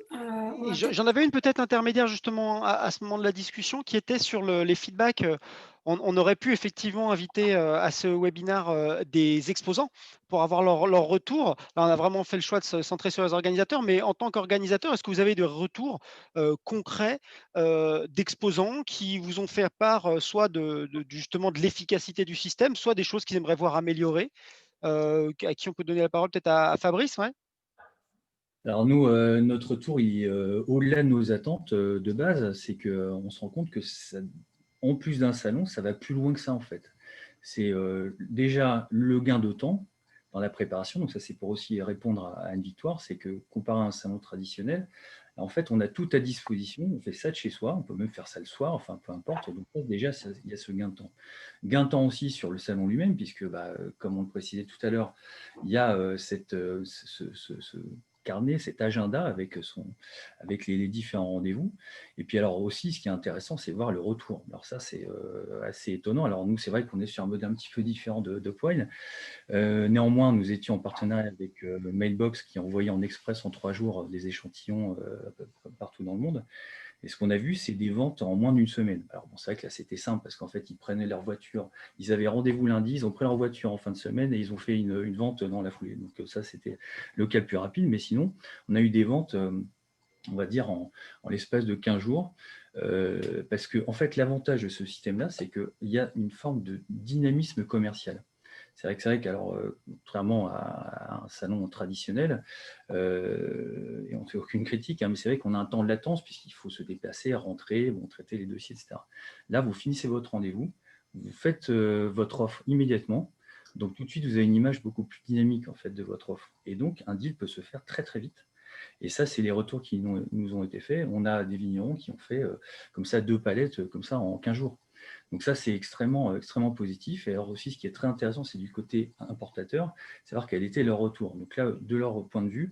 J'en avais une peut-être intermédiaire justement à ce moment de la discussion qui était sur les feedbacks. On aurait pu effectivement inviter à ce webinaire des exposants pour avoir leur retour. Là, on a vraiment fait le choix de se centrer sur les organisateurs, mais en tant qu'organisateur, est-ce que vous avez des retours concrets d'exposants qui vous ont fait part soit justement de l'efficacité du système, soit des choses qu'ils aimeraient voir améliorées, à qui on peut donner la parole peut-être à Fabrice, ouais. Alors nous, notre retour, au-delà de nos attentes de base, c'est qu'on se rend compte que ça, en plus d'un salon, ça va plus loin que ça en fait. C'est déjà le gain de temps dans la préparation, donc ça c'est pour aussi répondre à une victoire, c'est que comparé à un salon traditionnel, en fait on a tout à disposition, on fait ça de chez soi, on peut même faire ça le soir, enfin peu importe, donc déjà il y a ce gain de temps. Gain de temps aussi sur le salon lui-même, puisque comme on le précisait tout à l'heure, il y a ce carnet, cet agenda avec les différents rendez-vous. Et puis alors aussi, ce qui est intéressant, c'est voir le retour. Alors ça, c'est assez étonnant. Alors nous, c'est vrai qu'on est sur un mode un petit peu différent de Poil. Néanmoins, nous étions en partenariat avec Mailbox qui envoyait en express en 3 jours des échantillons partout dans le monde. Et ce qu'on a vu, c'est des ventes en moins d'une semaine. Alors bon, c'est vrai que là, c'était simple parce qu'en fait, ils prenaient leur voiture. Ils avaient rendez-vous lundi, ils ont pris leur voiture en fin de semaine et ils ont fait une vente dans la foulée. Donc ça, c'était le cas le plus rapide. Mais sinon, on a eu des ventes, on va dire, en l'espace de 15 jours. Parce que, en fait, l'avantage de ce système-là, c'est qu'il y a une forme de dynamisme commercial. C'est vrai qu'alors, contrairement à un salon traditionnel, et on ne fait aucune critique, hein, mais c'est vrai qu'on a un temps de latence puisqu'il faut se déplacer, rentrer, traiter les dossiers, etc. Là, vous finissez votre rendez-vous, vous faites votre offre immédiatement, donc tout de suite, vous avez une image beaucoup plus dynamique en fait, de votre offre. Et donc, un deal peut se faire très, très vite. Et ça, c'est les retours qui nous ont été faits. On a des vignerons qui ont fait comme ça 2 palettes comme ça en 15 jours. Donc ça, c'est extrêmement, extrêmement positif. Et alors aussi, ce qui est très intéressant, c'est du côté importateur, savoir quel était leur retour. Donc là, de leur point de vue,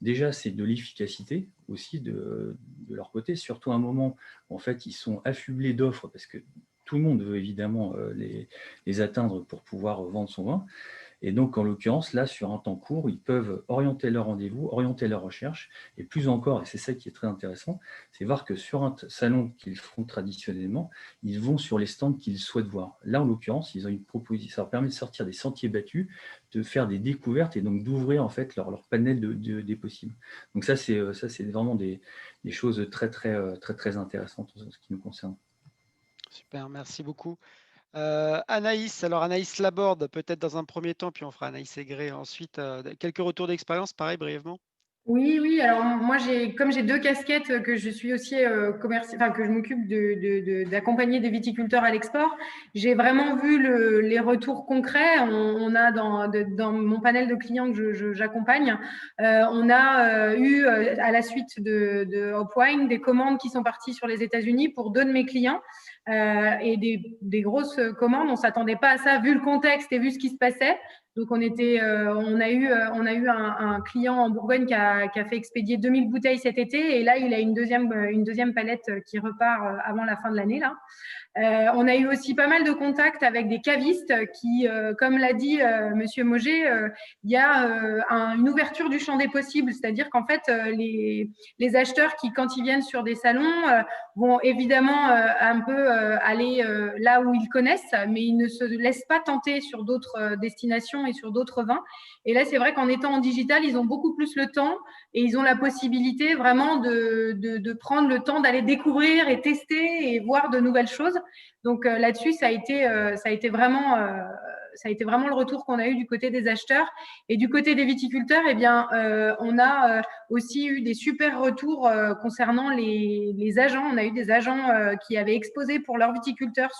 déjà, c'est de l'efficacité aussi de leur côté, surtout à un moment où en fait, ils sont affublés d'offres parce que tout le monde veut évidemment les atteindre pour pouvoir vendre son vin. Et donc, en l'occurrence, là, sur un temps court, ils peuvent orienter leur rendez-vous, orienter leur recherche, et plus encore, et c'est ça qui est très intéressant, c'est voir que sur un salon qu'ils font traditionnellement, ils vont sur les stands qu'ils souhaitent voir. Là, en l'occurrence, ils ont une proposition, ça leur permet de sortir des sentiers battus, de faire des découvertes et donc d'ouvrir en fait leur panel des possibles. Donc ça, c'est vraiment des choses très, très, très, très intéressantes en ce qui nous concerne. Super, merci beaucoup. Anaïs, alors Anaïs Laborde, peut-être dans un premier temps, puis on fera Anaïs Aigret ensuite. Quelques retours d'expérience, pareil, brièvement. Oui, oui. Alors moi, comme j'ai 2 casquettes, que je suis aussi que je m'occupe d'accompagner des viticulteurs à l'export, j'ai vraiment vu les retours concrets. On a dans mon panel de clients que j'accompagne, on a eu à la suite de Hop Wine des commandes qui sont parties sur les États-Unis pour 2 de mes clients. Et des grosses commandes, on s'attendait pas à ça vu le contexte et vu ce qui se passait. Donc on a eu un client en Bourgogne qui a fait expédier 2000 bouteilles cet été, et là il a une deuxième palette qui repart avant la fin de l'année là. On a eu aussi pas mal de contacts avec des cavistes qui, comme l'a dit Monsieur Moget, il y a une ouverture du champ des possibles, c'est-à-dire qu'en fait, les acheteurs qui, quand ils viennent sur des salons, vont évidemment un peu aller là où ils connaissent, mais ils ne se laissent pas tenter sur d'autres destinations et sur d'autres vins. Et là, c'est vrai qu'en étant en digital, ils ont beaucoup plus le temps et ils ont la possibilité vraiment de prendre le temps d'aller découvrir et tester et voir de nouvelles choses. Donc là-dessus, ça a été vraiment le retour qu'on a eu du côté des acheteurs. Et du côté des viticulteurs, eh bien, on a aussi eu des super retours concernant les agents. On a eu des agents qui avaient exposé pour leurs viticulteurs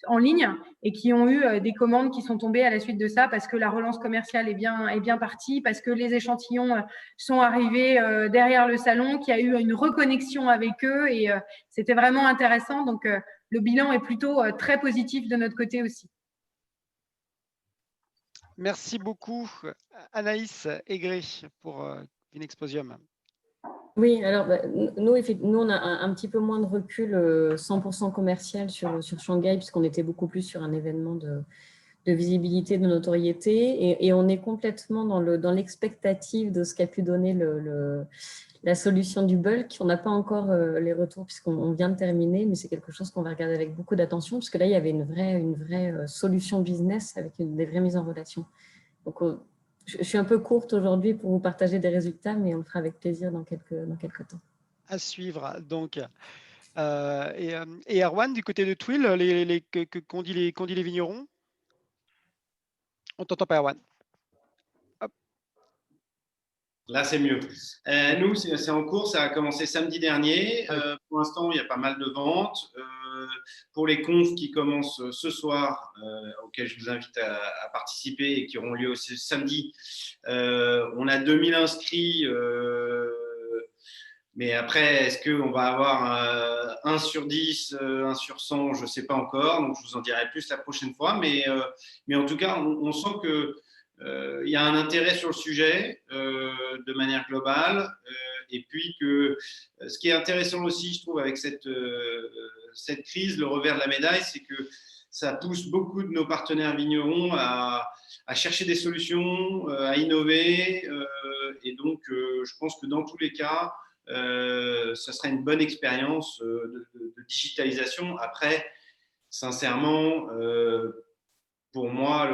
en ligne et qui ont eu des commandes qui sont tombées à la suite de ça parce que la relance commerciale est bien partie, parce que les échantillons sont arrivés derrière le salon, qu'il y a eu une reconnexion avec eux et c'était vraiment intéressant. Donc, le bilan est plutôt très positif de notre côté aussi. Merci beaucoup, Anaïs Aigret, pour Vinexposium. Oui, alors nous, on a un petit peu moins de recul 100% commercial sur Shanghai, puisqu'on était beaucoup plus sur un événement de visibilité, de notoriété, et on est complètement dans l'expectative de ce qu'a pu donner la solution du bulk. On n'a pas encore les retours puisqu'on vient de terminer, mais c'est quelque chose qu'on va regarder avec beaucoup d'attention, parce que là, il y avait une vraie solution business avec des vraies mises en relation. Donc, je suis un peu courte aujourd'hui pour vous partager des résultats, mais on le fera avec plaisir dans quelques temps. À suivre. Donc, et Erwan, du côté de Twill, qu'ont dit les vignerons? On t'entend pas, Erwan. Hop. Là, c'est mieux. Nous, c'est en cours. Ça a commencé samedi dernier. Pour l'instant, il y a pas mal de ventes. Pour les confs qui commencent ce soir, auxquels je vous invite à participer et qui auront lieu aussi samedi, on a 2000 inscrits. Mais après, est-ce qu'on va avoir 1 sur 10, 1 sur 100? Je ne sais pas encore. Donc, je vous en dirai plus la prochaine fois. Mais en tout cas, on sent que il y a un intérêt sur le sujet de manière globale, et puis que ce qui est intéressant aussi, je trouve, avec cette crise, le revers de la médaille, c'est que ça pousse beaucoup de nos partenaires vignerons à chercher des solutions, à innover, et donc je pense que dans tous les cas, ça sera une bonne expérience de digitalisation. Après, sincèrement, pour moi,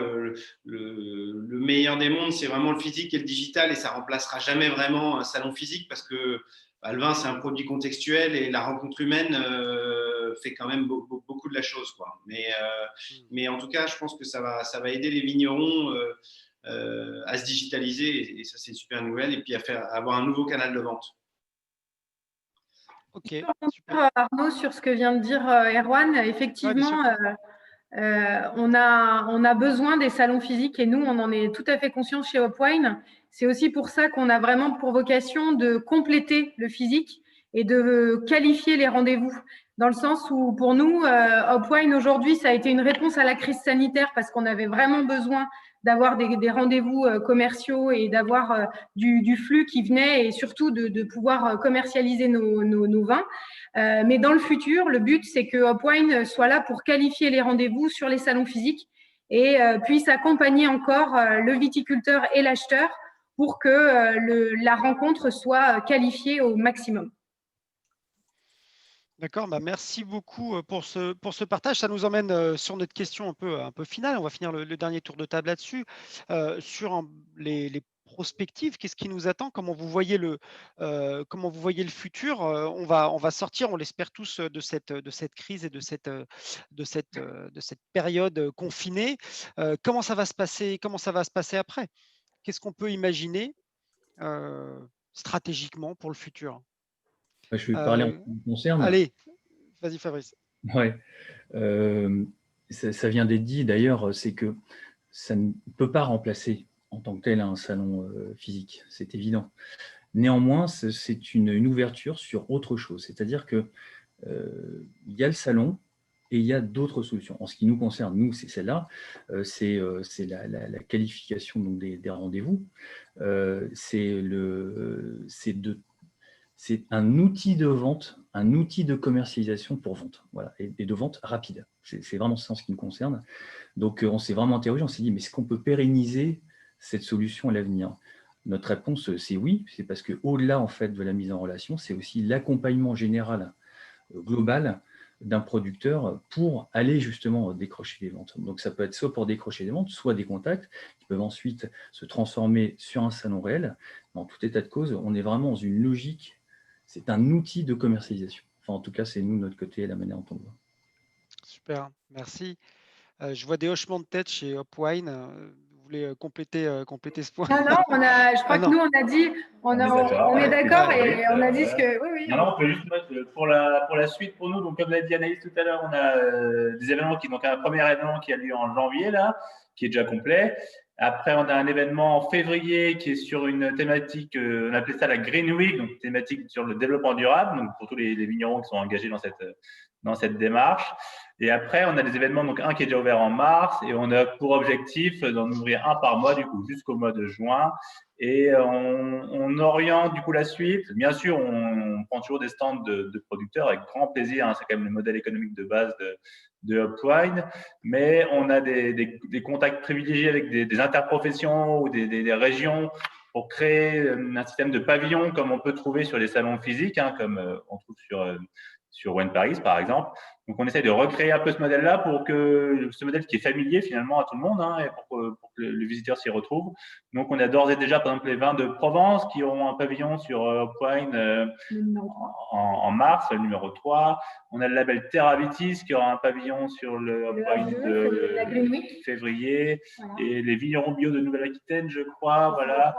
le meilleur des mondes, c'est vraiment le physique et le digital, et ça remplacera jamais vraiment un salon physique parce que le vin, c'est un produit contextuel et la rencontre humaine fait quand même beaucoup de la chose, quoi. Mais en tout cas, je pense que ça va aider les vignerons à se digitaliser, et ça, c'est une super nouvelle, et puis à avoir un nouveau canal de vente. Ok. Super. Arnaud, sur ce que vient de dire Erwan, effectivement, on a besoin des salons physiques et nous, on en est tout à fait conscients chez Hop Wine. C'est aussi pour ça qu'on a vraiment pour vocation de compléter le physique et de qualifier les rendez-vous. Dans le sens où, pour nous, Hop Wine, aujourd'hui, ça a été une réponse à la crise sanitaire parce qu'on avait vraiment besoin d'avoir des rendez-vous commerciaux et d'avoir du flux qui venait et surtout de pouvoir commercialiser nos vins. Mais dans le futur, le but, c'est que Hop Wine soit là pour qualifier les rendez-vous sur les salons physiques et puisse accompagner encore le viticulteur et l'acheteur pour que la rencontre soit qualifiée au maximum. D'accord, merci beaucoup pour ce partage. Ça nous emmène sur notre question un peu finale. On va finir le dernier tour de table là-dessus. Sur les prospectives, qu'est-ce qui nous attend? Comment vous voyez le futur? On va sortir, on l'espère tous, de cette crise et de cette période confinée. Comment ça va se passer après? Qu'est-ce qu'on peut imaginer stratégiquement pour le futur? Je vais parler en ce qui me concerne. Allez, vas-y Fabrice. Ouais. Ça vient d'être dit d'ailleurs, c'est que ça ne peut pas remplacer en tant que tel un salon physique, c'est évident. Néanmoins, c'est une ouverture sur autre chose, c'est-à-dire que il y a le salon et il y a d'autres solutions. En ce qui nous concerne, nous, c'est celle-là, c'est la qualification donc, des rendez-vous, c'est un outil de vente, un outil de commercialisation pour vente, voilà, et de vente rapide. C'est vraiment ça en ce qui nous concerne. Donc, on s'est vraiment interrogé, on s'est dit, mais est-ce qu'on peut pérenniser cette solution à l'avenir? Notre réponse, c'est oui, c'est parce qu'au-delà en fait, de la mise en relation, c'est aussi l'accompagnement général, global, d'un producteur pour aller justement décrocher des ventes. Donc, ça peut être soit pour décrocher des ventes, soit des contacts qui peuvent ensuite se transformer sur un salon réel. Dans tout état de cause, on est vraiment dans une logique, c'est un outil de commercialisation. Enfin, en tout cas, c'est nous, de notre côté, la manière dont on le voit. Super, merci. Je vois des hochements de tête chez Hopwine. Vous voulez compléter ce point? Non, je crois que nous, on a dit, on est d'accord et on a dit ce que… Oui, oui. Non, on peut juste mettre pour la suite pour nous. Donc, comme l'a dit Anaïs tout à l'heure, on a des événements donc un premier événement qui a lieu en janvier, là, qui est déjà complet. Après, on a un événement en février qui est sur une thématique, on appelait ça la Green Week, donc thématique sur le développement durable, donc pour tous les vignerons qui sont engagés dans cette démarche. Et après, on a des événements, donc un qui est déjà ouvert en mars, et on a pour objectif d'en ouvrir un par mois, du coup, jusqu'au mois de juin. Et on oriente du coup la suite. Bien sûr, on prend toujours des stands de producteurs avec grand plaisir. Hein, c'est quand même le modèle économique de base de Hopwine. Mais on a des contacts privilégiés avec des interprofessions ou des régions pour créer un système de pavillon comme on peut trouver sur les salons physiques, hein, comme on trouve sur Wine Paris, par exemple. Donc, on essaie de recréer un peu ce modèle-là pour que ce modèle qui est familier finalement à tout le monde, hein, et pour que le visiteur s'y retrouve. Donc, on a d'ores et déjà, par exemple, les vins de Provence qui auront un pavillon sur Hopwine en mars, le numéro 3. On a le label Terravitis qui aura un pavillon sur le Hopwine de février. Voilà. Et les vignerons bio de Nouvelle-Aquitaine, je crois. Voilà.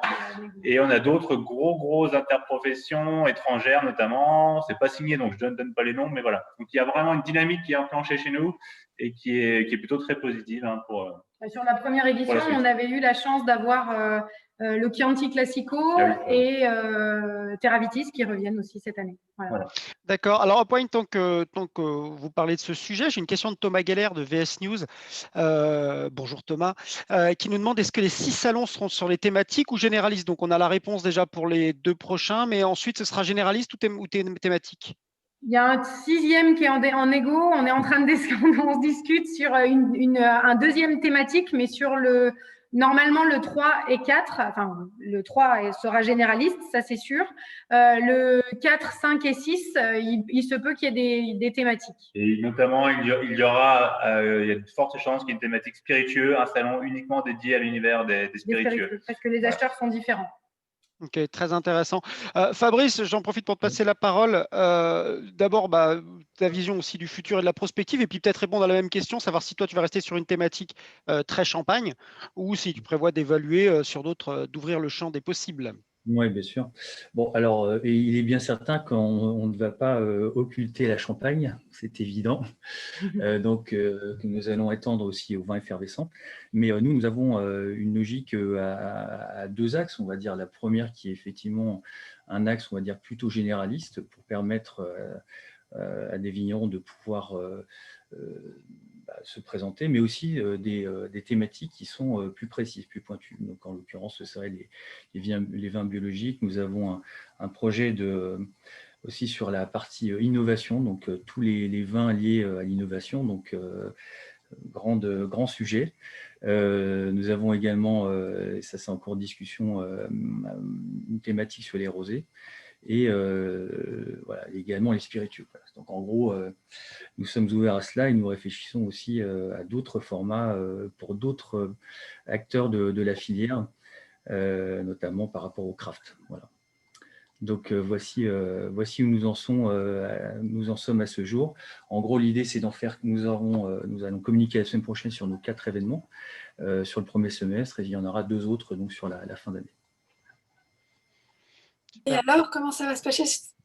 Et on a d'autres grosses interprofessions étrangères notamment. C'est pas signé, donc je ne donne pas les noms, mais voilà. Donc, il y a vraiment une dynamique qui est enclenchée chez nous et qui est plutôt très positive, hein, pour… Sur la première édition, on avait eu la chance d'avoir le Chianti Classico et Terravitis qui reviennent aussi cette année. Voilà. D'accord. Alors, Hopwine, tant que vous parlez de ce sujet, j'ai une question de Thomas Geller de VS News. Bonjour Thomas, qui nous demande est-ce que les 6 salons seront sur les thématiques ou généralistes? Donc, on a la réponse déjà pour les 2 prochains, mais ensuite, ce sera généraliste ou thématique? Il y a un 6e qui est en égo. On est en train on se discute sur un 2e thématique, mais sur normalement le 3 et 4. Enfin, le 3 sera généraliste, ça c'est sûr. Le 4, 5 et 6, il se peut qu'il y ait des thématiques. Et notamment, il y a de fortes chances qu'il y ait une thématique spiritueux, un salon uniquement dédié à l'univers des spiritueux. Parce que les acheteurs sont différents. Ok, très intéressant. Fabrice, j'en profite pour te passer la parole. D'abord, ta vision aussi du futur et de la prospective, et puis peut-être répondre à la même question, savoir si toi tu vas rester sur une thématique très champagne, ou si tu prévois d'évaluer sur d'autres, d'ouvrir le champ des possibles. Oui, bien sûr. Bon, alors, il est bien certain qu'on ne va pas occulter la Champagne, c'est évident. Donc, nous allons étendre aussi au vin effervescent. Mais nous avons une logique à 2 axes, on va dire. La première qui est effectivement un axe, on va dire, plutôt généraliste pour permettre à des vignerons de pouvoir se présenter, mais aussi des thématiques qui sont plus précises, plus pointues. Donc, en l'occurrence, ce seraient les vins biologiques. Nous avons un projet aussi sur la partie innovation, donc tous les vins liés à l'innovation, donc grand sujet. Nous avons également, et ça c'est en cours de discussion, une thématique sur les rosés. Et voilà, également les spiritueux. Donc en gros, nous sommes ouverts à cela et nous réfléchissons aussi à d'autres formats pour d'autres acteurs de la filière, notamment par rapport au craft. Voilà. Donc voici où nous en sommes à ce jour. En gros, l'idée c'est d'en faire. Nous allons communiquer la semaine prochaine sur nos 4 événements sur le premier semestre, et il y en aura 2 autres donc sur la fin d'année. Et Super. alors, comment ça va se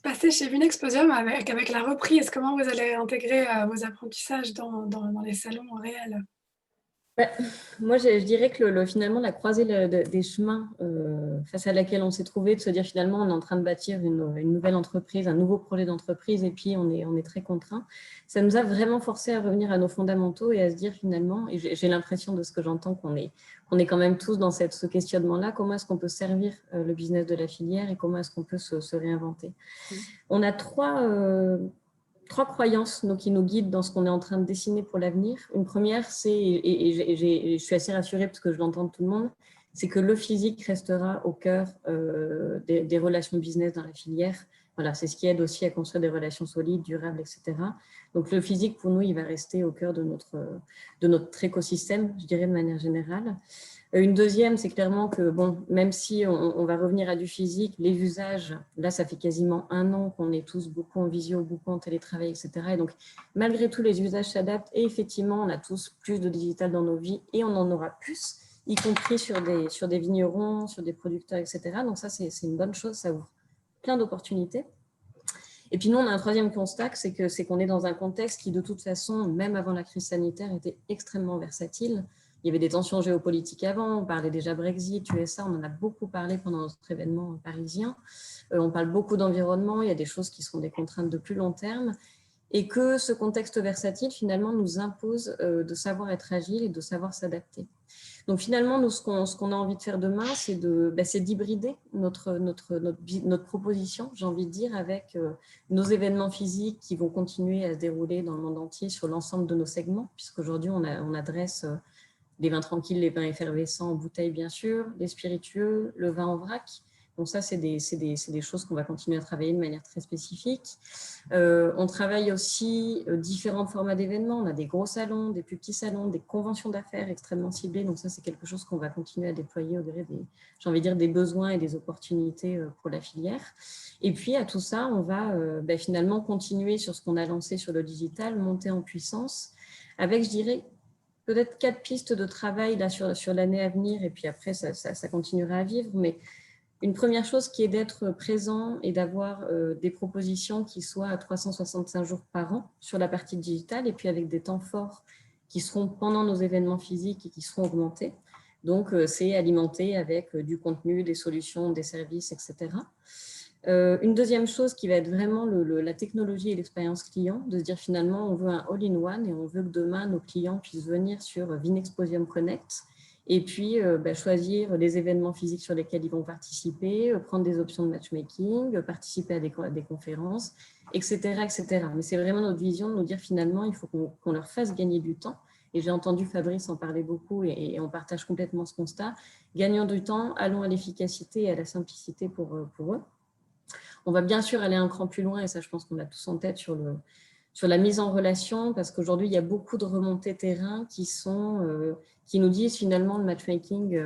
passer chez Vinexposium avec la reprise? Comment vous allez intégrer vos apprentissages dans les salons réels? Ouais, moi, je dirais que finalement, la croisée des chemins face à laquelle on s'est trouvé, de se dire finalement, on est en train de bâtir une nouvelle entreprise, un nouveau projet d'entreprise, et puis on est très contraint. Ça nous a vraiment forcé à revenir à nos fondamentaux et à se dire finalement, et j'ai l'impression de ce que j'entends qu'on est quand même tous dans ce questionnement-là, comment est-ce qu'on peut servir le business de la filière et comment est-ce qu'on peut se réinventer. On a trois croyances qui nous guident dans ce qu'on est en train de dessiner pour l'avenir. Une première, c'est, et je suis assez rassurée parce que je l'entends de tout le monde, c'est que le physique restera au cœur des relations business dans la filière. Voilà, c'est ce qui aide aussi à construire des relations solides, durables, etc. Donc le physique, pour nous, il va rester au cœur de notre écosystème, je dirais de manière générale. Une deuxième, c'est clairement que, bon, même si on va revenir à du physique, les usages, là, ça fait quasiment 1 an qu'on est tous beaucoup en visio, beaucoup en télétravail, etc. Et donc, malgré tout, les usages s'adaptent. Et effectivement, on a tous plus de digital dans nos vies et on en aura plus, y compris sur des vignerons, sur des producteurs, etc. Donc ça, c'est une bonne chose, ça ouvre plein d'opportunités. Et puis nous, on a un troisième constat, c'est qu'on est dans un contexte qui, de toute façon, même avant la crise sanitaire, était extrêmement versatile. Il y avait des tensions géopolitiques avant, on parlait déjà Brexit, USA, on en a beaucoup parlé pendant notre événement parisien. On parle beaucoup d'environnement, il y a des choses qui sont des contraintes de plus long terme. Et que ce contexte versatile, finalement, nous impose de savoir être agile et de savoir s'adapter. Donc finalement, nous, ce qu'on a envie de faire demain, c'est d'hybrider notre proposition, j'ai envie de dire, avec nos événements physiques qui vont continuer à se dérouler dans le monde entier sur l'ensemble de nos segments, puisqu'aujourd'hui, on adresse les vins tranquilles, les vins effervescents en bouteille, bien sûr, les spiritueux, le vin en vrac. Donc ça, c'est des choses qu'on va continuer à travailler de manière très spécifique. On travaille aussi différents formats d'événements. On a des gros salons, des plus petits salons, des conventions d'affaires extrêmement ciblées. Donc ça, c'est quelque chose qu'on va continuer à déployer au gré des besoins et des opportunités pour la filière. Et puis, à tout ça, on va finalement continuer sur ce qu'on a lancé sur le digital, monter en puissance avec, je dirais, peut-être 4 pistes de travail là, sur l'année à venir. Et puis après, ça continuera à vivre. Mais une première chose qui est d'être présent et d'avoir des propositions qui soient à 365 jours par an sur la partie digitale et puis avec des temps forts qui seront pendant nos événements physiques et qui seront augmentés. Donc, c'est alimenté avec du contenu, des solutions, des services, etc. Une deuxième chose qui va être vraiment la technologie et l'expérience client, de se dire finalement, on veut un all-in-one et on veut que demain, nos clients puissent venir sur Vinexposium Connect et puis choisir les événements physiques sur lesquels ils vont participer, prendre des options de matchmaking, participer à des conférences, etc., etc. Mais c'est vraiment notre vision de nous dire finalement, il faut qu'on leur fasse gagner du temps. Et j'ai entendu Fabrice en parler beaucoup et on partage complètement ce constat. Gagnons du temps, allons à l'efficacité et à la simplicité pour eux. On va bien sûr aller un cran plus loin, et ça, je pense qu'on a tous en tête sur la mise en relation, parce qu'aujourd'hui, il y a beaucoup de remontées terrain qui nous disent finalement le matchmaking,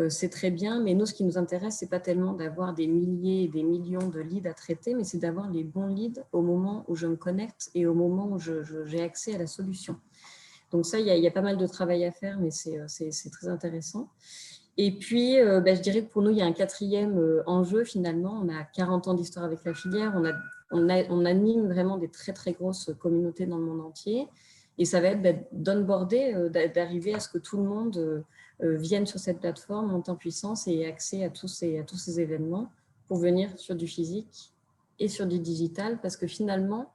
c'est très bien, mais nous, ce qui nous intéresse, c'est pas tellement d'avoir des milliers et des millions de leads à traiter, mais c'est d'avoir les bons leads au moment où je me connecte et au moment où j'ai accès à la solution. Donc ça, il y a pas mal de travail à faire, mais c'est très intéressant. Et puis, je dirais que pour nous, il y a un quatrième enjeu finalement. On a 40 ans d'histoire avec la filière. On anime vraiment des très, très grosses communautés dans le monde entier. Et ça va être d'onboarder, d'arriver à ce que tout le monde vienne sur cette plateforme, monte en puissance et ait accès à tous ces événements pour venir sur du physique et sur du digital. Parce que finalement,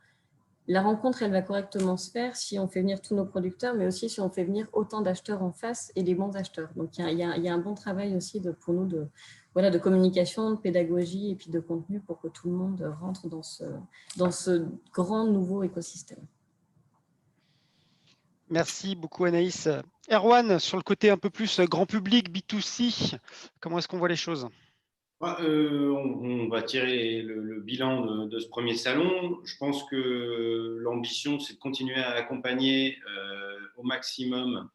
la rencontre, elle va correctement se faire si on fait venir tous nos producteurs, mais aussi si on fait venir autant d'acheteurs en face et des bons acheteurs. Donc, il y a un bon travail aussi pour nous de communication, de pédagogie et puis de contenu pour que tout le monde rentre dans ce grand nouveau écosystème. Merci beaucoup Anaïs. Erwan, sur le côté un peu plus grand public, B2C, comment est-ce qu'on voit les choses ? On va tirer le bilan de ce premier salon. Je pense que l'ambition, c'est de continuer à accompagner au maximum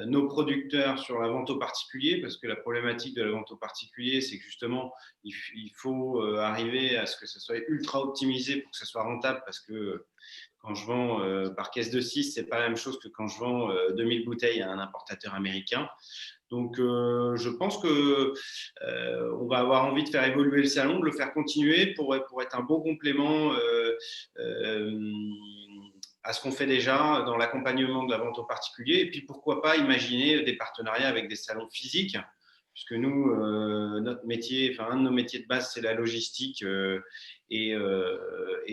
nos producteurs sur la vente aux particuliers, parce que la problématique de la vente aux particuliers, c'est que justement, il faut arriver à ce que ça soit ultra optimisé pour que ça soit rentable, parce que quand je vends par caisse de 6, c'est pas la même chose que quand je vends 2000 bouteilles à un importateur américain. Donc, je pense qu'on va avoir envie de faire évoluer le salon, de le faire continuer pour être un bon complément à ce qu'on fait déjà dans l'accompagnement de la vente aux particuliers. Et puis, pourquoi pas imaginer des partenariats avec des salons physiques, puisque nous, notre métier, enfin, un de nos métiers de base, c'est la logistique. Et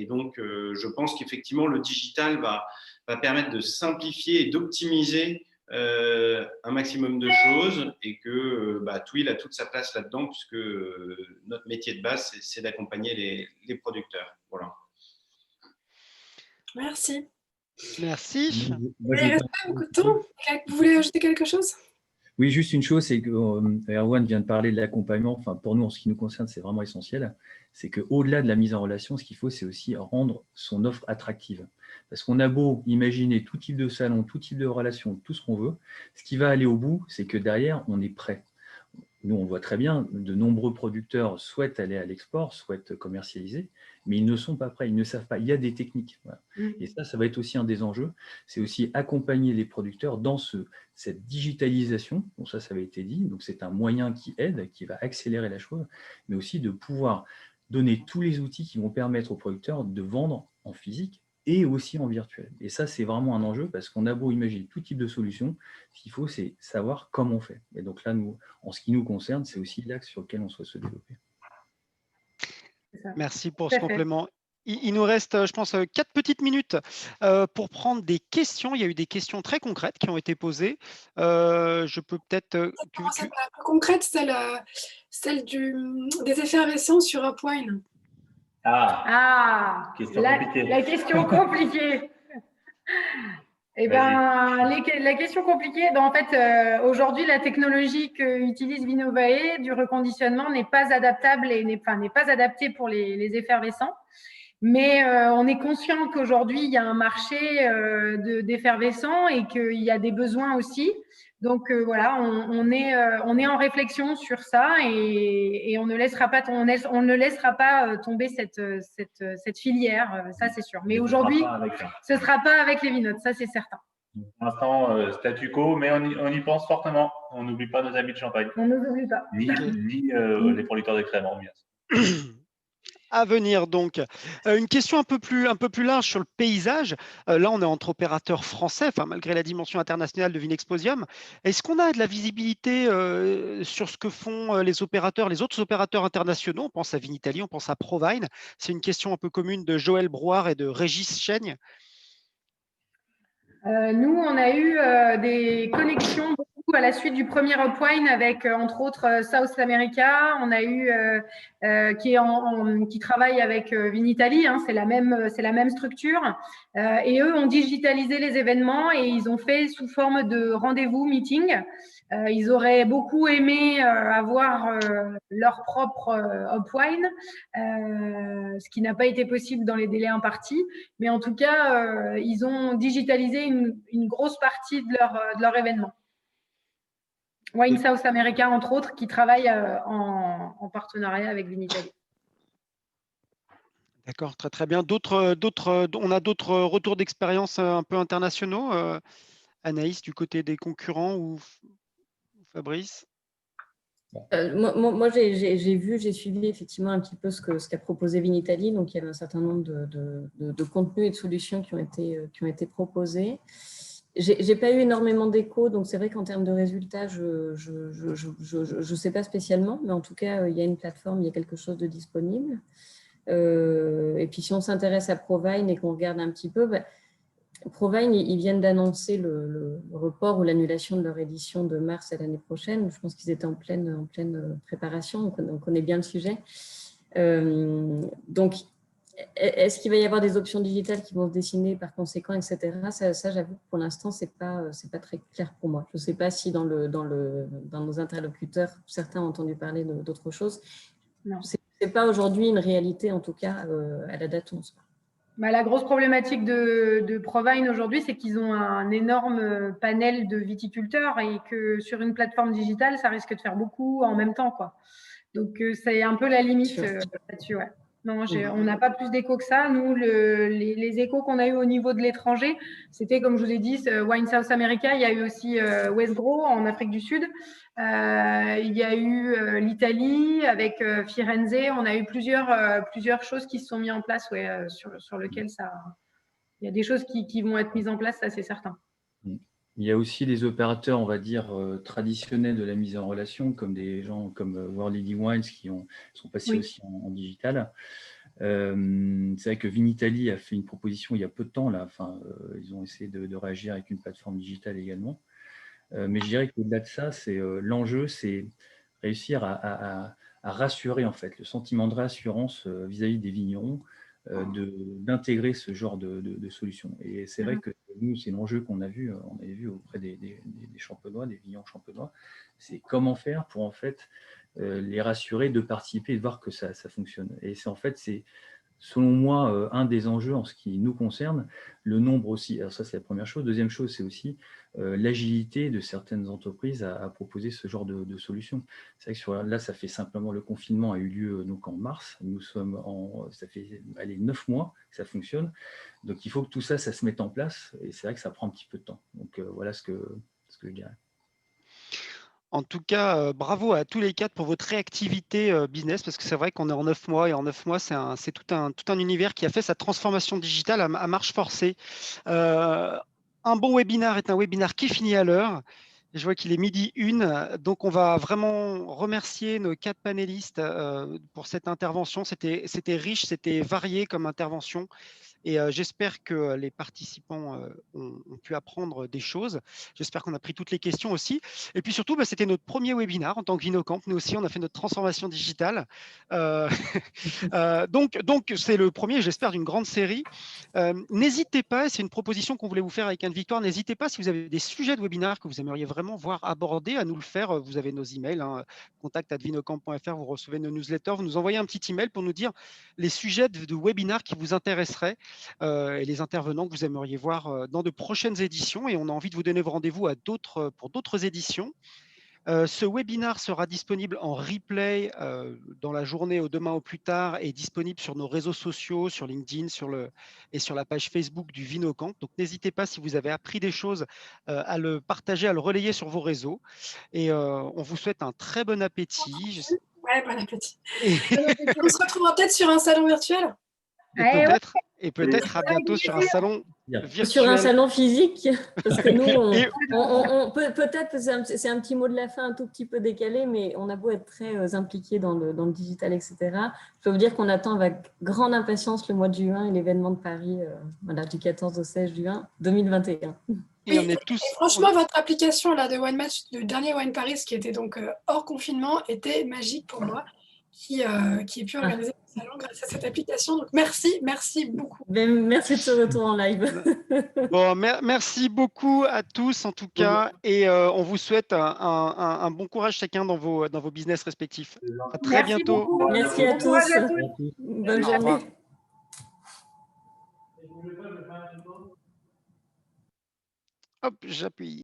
donc, je pense qu'effectivement, le digital va permettre de simplifier et d'optimiser un maximum de choses, et que Twill a toute sa place là-dedans, puisque notre métier de base, c'est d'accompagner les producteurs. Voilà. Merci. Merci. Il reste pas beaucoup de temps. Vous voulez ajouter quelque chose? Oui, juste une chose, c'est que Erwan vient de parler de l'accompagnement. Enfin, pour nous, en ce qui nous concerne, c'est vraiment essentiel. C'est qu'au-delà de la mise en relation, ce qu'il faut, c'est aussi rendre son offre attractive. Parce qu'on a beau imaginer tout type de salon, tout type de relation, tout ce qu'on veut, ce qui va aller au bout, c'est que derrière, on est prêt. Nous, on voit très bien, de nombreux producteurs souhaitent aller à l'export, souhaitent commercialiser, mais ils ne sont pas prêts, ils ne savent pas. Il y a des techniques. Voilà. Et ça va être aussi un des enjeux. C'est aussi accompagner les producteurs dans cette digitalisation. Bon, ça avait été dit. Donc, c'est un moyen qui aide, qui va accélérer la chose, mais aussi de pouvoir donner tous les outils qui vont permettre aux producteurs de vendre en physique et aussi en virtuel. Et ça, c'est vraiment un enjeu, parce qu'on a beau imaginer tout type de solutions, ce qu'il faut, c'est savoir comment on fait. Et donc là, nous, en ce qui nous concerne, c'est aussi l'axe sur lequel on souhaite se développer. Merci pour ce complément. Il nous reste, je pense, 4 petites minutes pour prendre des questions. Il y a eu des questions très concrètes qui ont été posées. Je peux peut-être… Celle la plus concrète, celle des effervescences sur Upwine. Question compliquée. La question compliquée. Eh ben, la question compliquée, en fait, aujourd'hui, la technologie qu'utilise Vinovae du reconditionnement n'est pas adaptable et n'est pas adaptée pour les effervescents. Mais on est conscient qu'aujourd'hui, il y a un marché d'effervescents et qu'il y a des besoins aussi. Donc voilà, on est en réflexion sur ça, et on ne laissera pas tomber cette filière, ça c'est sûr. Mais aujourd'hui, ce ne sera pas avec les Vinotes, ça c'est certain. Pour l'instant, statu quo, mais on y pense fortement. On n'oublie pas nos amis de Champagne. On ne nous oublie pas. Ni les producteurs de créments, bien sûr. À venir donc. Une question un peu plus large sur le paysage. Là, on est entre opérateurs français, malgré la dimension internationale de Vinexposium. Est-ce qu'on a de la visibilité sur ce que font les autres opérateurs internationaux? On pense à Vinitaly, on pense à Provine. C'est une question un peu commune de Joël Brouard et de Régis Chaigne. Nous, on a eu des connexions beaucoup à la suite du premier Upwine avec, entre autres, South America. On a eu qui travaille avec Vinitaly, hein, c'est la même structure. Et eux ont digitalisé les événements et ils ont fait sous forme de rendez-vous meeting. Ils auraient beaucoup aimé avoir leur propre Upwine, ce qui n'a pas été possible dans les délais impartis. Mais en tout cas, ils ont digitalisé une grosse partie de leur événement. Wine South America, entre autres, qui travaille en partenariat avec Vinitaly. D'accord, très bien. On a d'autres retours d'expérience un peu internationaux, Anaïs, du côté des concurrents ou Fabrice? Moi j'ai suivi effectivement un petit peu ce qu'a proposé Vinitaly. Donc, il y avait un certain nombre de contenus et de solutions qui ont été proposés. J'ai pas eu énormément d'écho, donc c'est vrai qu'en termes de résultats, je sais pas spécialement, mais en tout cas, il y a une plateforme, il y a quelque chose de disponible. Et puis, si on s'intéresse à Provine et qu'on regarde un petit peu, Provine, ils viennent d'annoncer le report ou l'annulation de leur édition de mars à l'année prochaine. Je pense qu'ils étaient en pleine préparation, donc on connaît bien le sujet. Donc, est-ce qu'il va y avoir des options digitales qui vont se dessiner par conséquent, etc. Ça j'avoue que pour l'instant, c'est pas très clair pour moi. Je ne sais pas si dans nos interlocuteurs, certains ont entendu parler d'autre chose. Ce n'est pas aujourd'hui une réalité, en tout cas, à la date où on se parle. La grosse problématique de Provine aujourd'hui, c'est qu'ils ont un énorme panel de viticulteurs et que sur une plateforme digitale, ça risque de faire beaucoup en même temps, quoi. Donc, c'est un peu la limite là-dessus, ouais. Non, on n'a pas plus d'échos que ça. Nous, les échos qu'on a eu au niveau de l'étranger, c'était, comme je vous ai dit, Wine South America. Il y a eu aussi Westgrow en Afrique du Sud. Il y a eu l'Italie avec Firenze. On a eu plusieurs choses qui se sont mises en place sur lesquelles il y a des choses qui vont être mises en place, ça c'est certain. Il y a aussi des opérateurs, on va dire, traditionnels de la mise en relation, comme des gens comme World Leading Wines qui sont passés aussi en digital. C'est vrai que Vinitaly a fait une proposition il y a peu de temps, là. Enfin, ils ont essayé de réagir avec une plateforme digitale également. Mais je dirais qu'au-delà de ça, l'enjeu, c'est réussir à rassurer, en fait, le sentiment de réassurance vis-à-vis des vignerons, d'intégrer ce genre de solutions. Et c'est vrai que nous, c'est l'enjeu qu'on a vu, on avait vu auprès des champenois, des vignerons champenois, c'est comment faire pour en fait les rassurer de participer et de voir que ça fonctionne. Et c'est en fait, c'est selon moi un des enjeux en ce qui nous concerne, le nombre aussi. Alors ça, c'est la première chose. Deuxième chose, c'est aussi l'agilité de certaines entreprises à proposer ce genre de solutions. C'est vrai que là, ça fait simplement, le confinement a eu lieu donc en mars. Nous sommes ça fait 9 mois que ça fonctionne. Donc, il faut que tout ça se mette en place. Et c'est vrai que ça prend un petit peu de temps. Donc, voilà ce que je dirais. En tout cas, bravo à tous les quatre pour votre réactivité business, parce que c'est vrai qu'on est en 9 mois, et en 9 mois, c'est tout un univers qui a fait sa transformation digitale à marche forcée. Un bon webinaire est un webinaire qui finit à l'heure. Je vois qu'il est 12h01, donc on va vraiment remercier nos 4 panélistes pour cette intervention. C'était riche, c'était varié comme intervention. Et j'espère que les participants ont pu apprendre des choses. J'espère qu'on a pris toutes les questions aussi. Et puis surtout, c'était notre premier webinaire en tant que Vinocamp. Nous aussi, on a fait notre transformation digitale. Donc c'est le premier, j'espère, d'une grande série. N'hésitez pas, c'est une proposition qu'on voulait vous faire avec Anne Victoire, n'hésitez pas si vous avez des sujets de webinaire que vous aimeriez vraiment voir abordés, à nous le faire. Vous avez nos emails, contact@vinocamp.fr, vous recevez nos newsletters, vous nous envoyez un petit email pour nous dire les sujets de webinaire qui vous intéresseraient. Et les intervenants que vous aimeriez voir dans de prochaines éditions. Et on a envie de vous donner rendez-vous pour d'autres éditions. Ce webinaire sera disponible en replay dans la journée au demain au plus tard et disponible sur nos réseaux sociaux, sur LinkedIn et sur la page Facebook du Vinocamp. Donc n'hésitez pas, si vous avez appris des choses, à le partager, à le relayer sur vos réseaux. Et on vous souhaite un très bon appétit. Ouais, bon appétit. On se retrouvera peut-être sur un salon virtuel. Et peut-être à bientôt sur un salon virtuel. Sur un salon physique, parce que nous, peut-être, c'est un petit mot de la fin, un tout petit peu décalé, mais on a beau être très impliqués dans le digital, etc. Je peux vous dire qu'on attend avec grande impatience le mois de juin et l'événement de Paris, du 14 au 16 juin 2021. Oui, on est tous... Et franchement, votre application là, de Wine Match, le dernier Wine Paris, qui était donc hors confinement, était magique pour moi, qui ait pu organiser le salon grâce à cette application. Donc merci beaucoup. Merci de ce retour en live. Bon, merci beaucoup à tous en tout cas, et on vous souhaite un bon courage chacun dans vos business respectifs. À très bientôt. Beaucoup. Merci à tous. Bonne journée. Hop, j'appuie.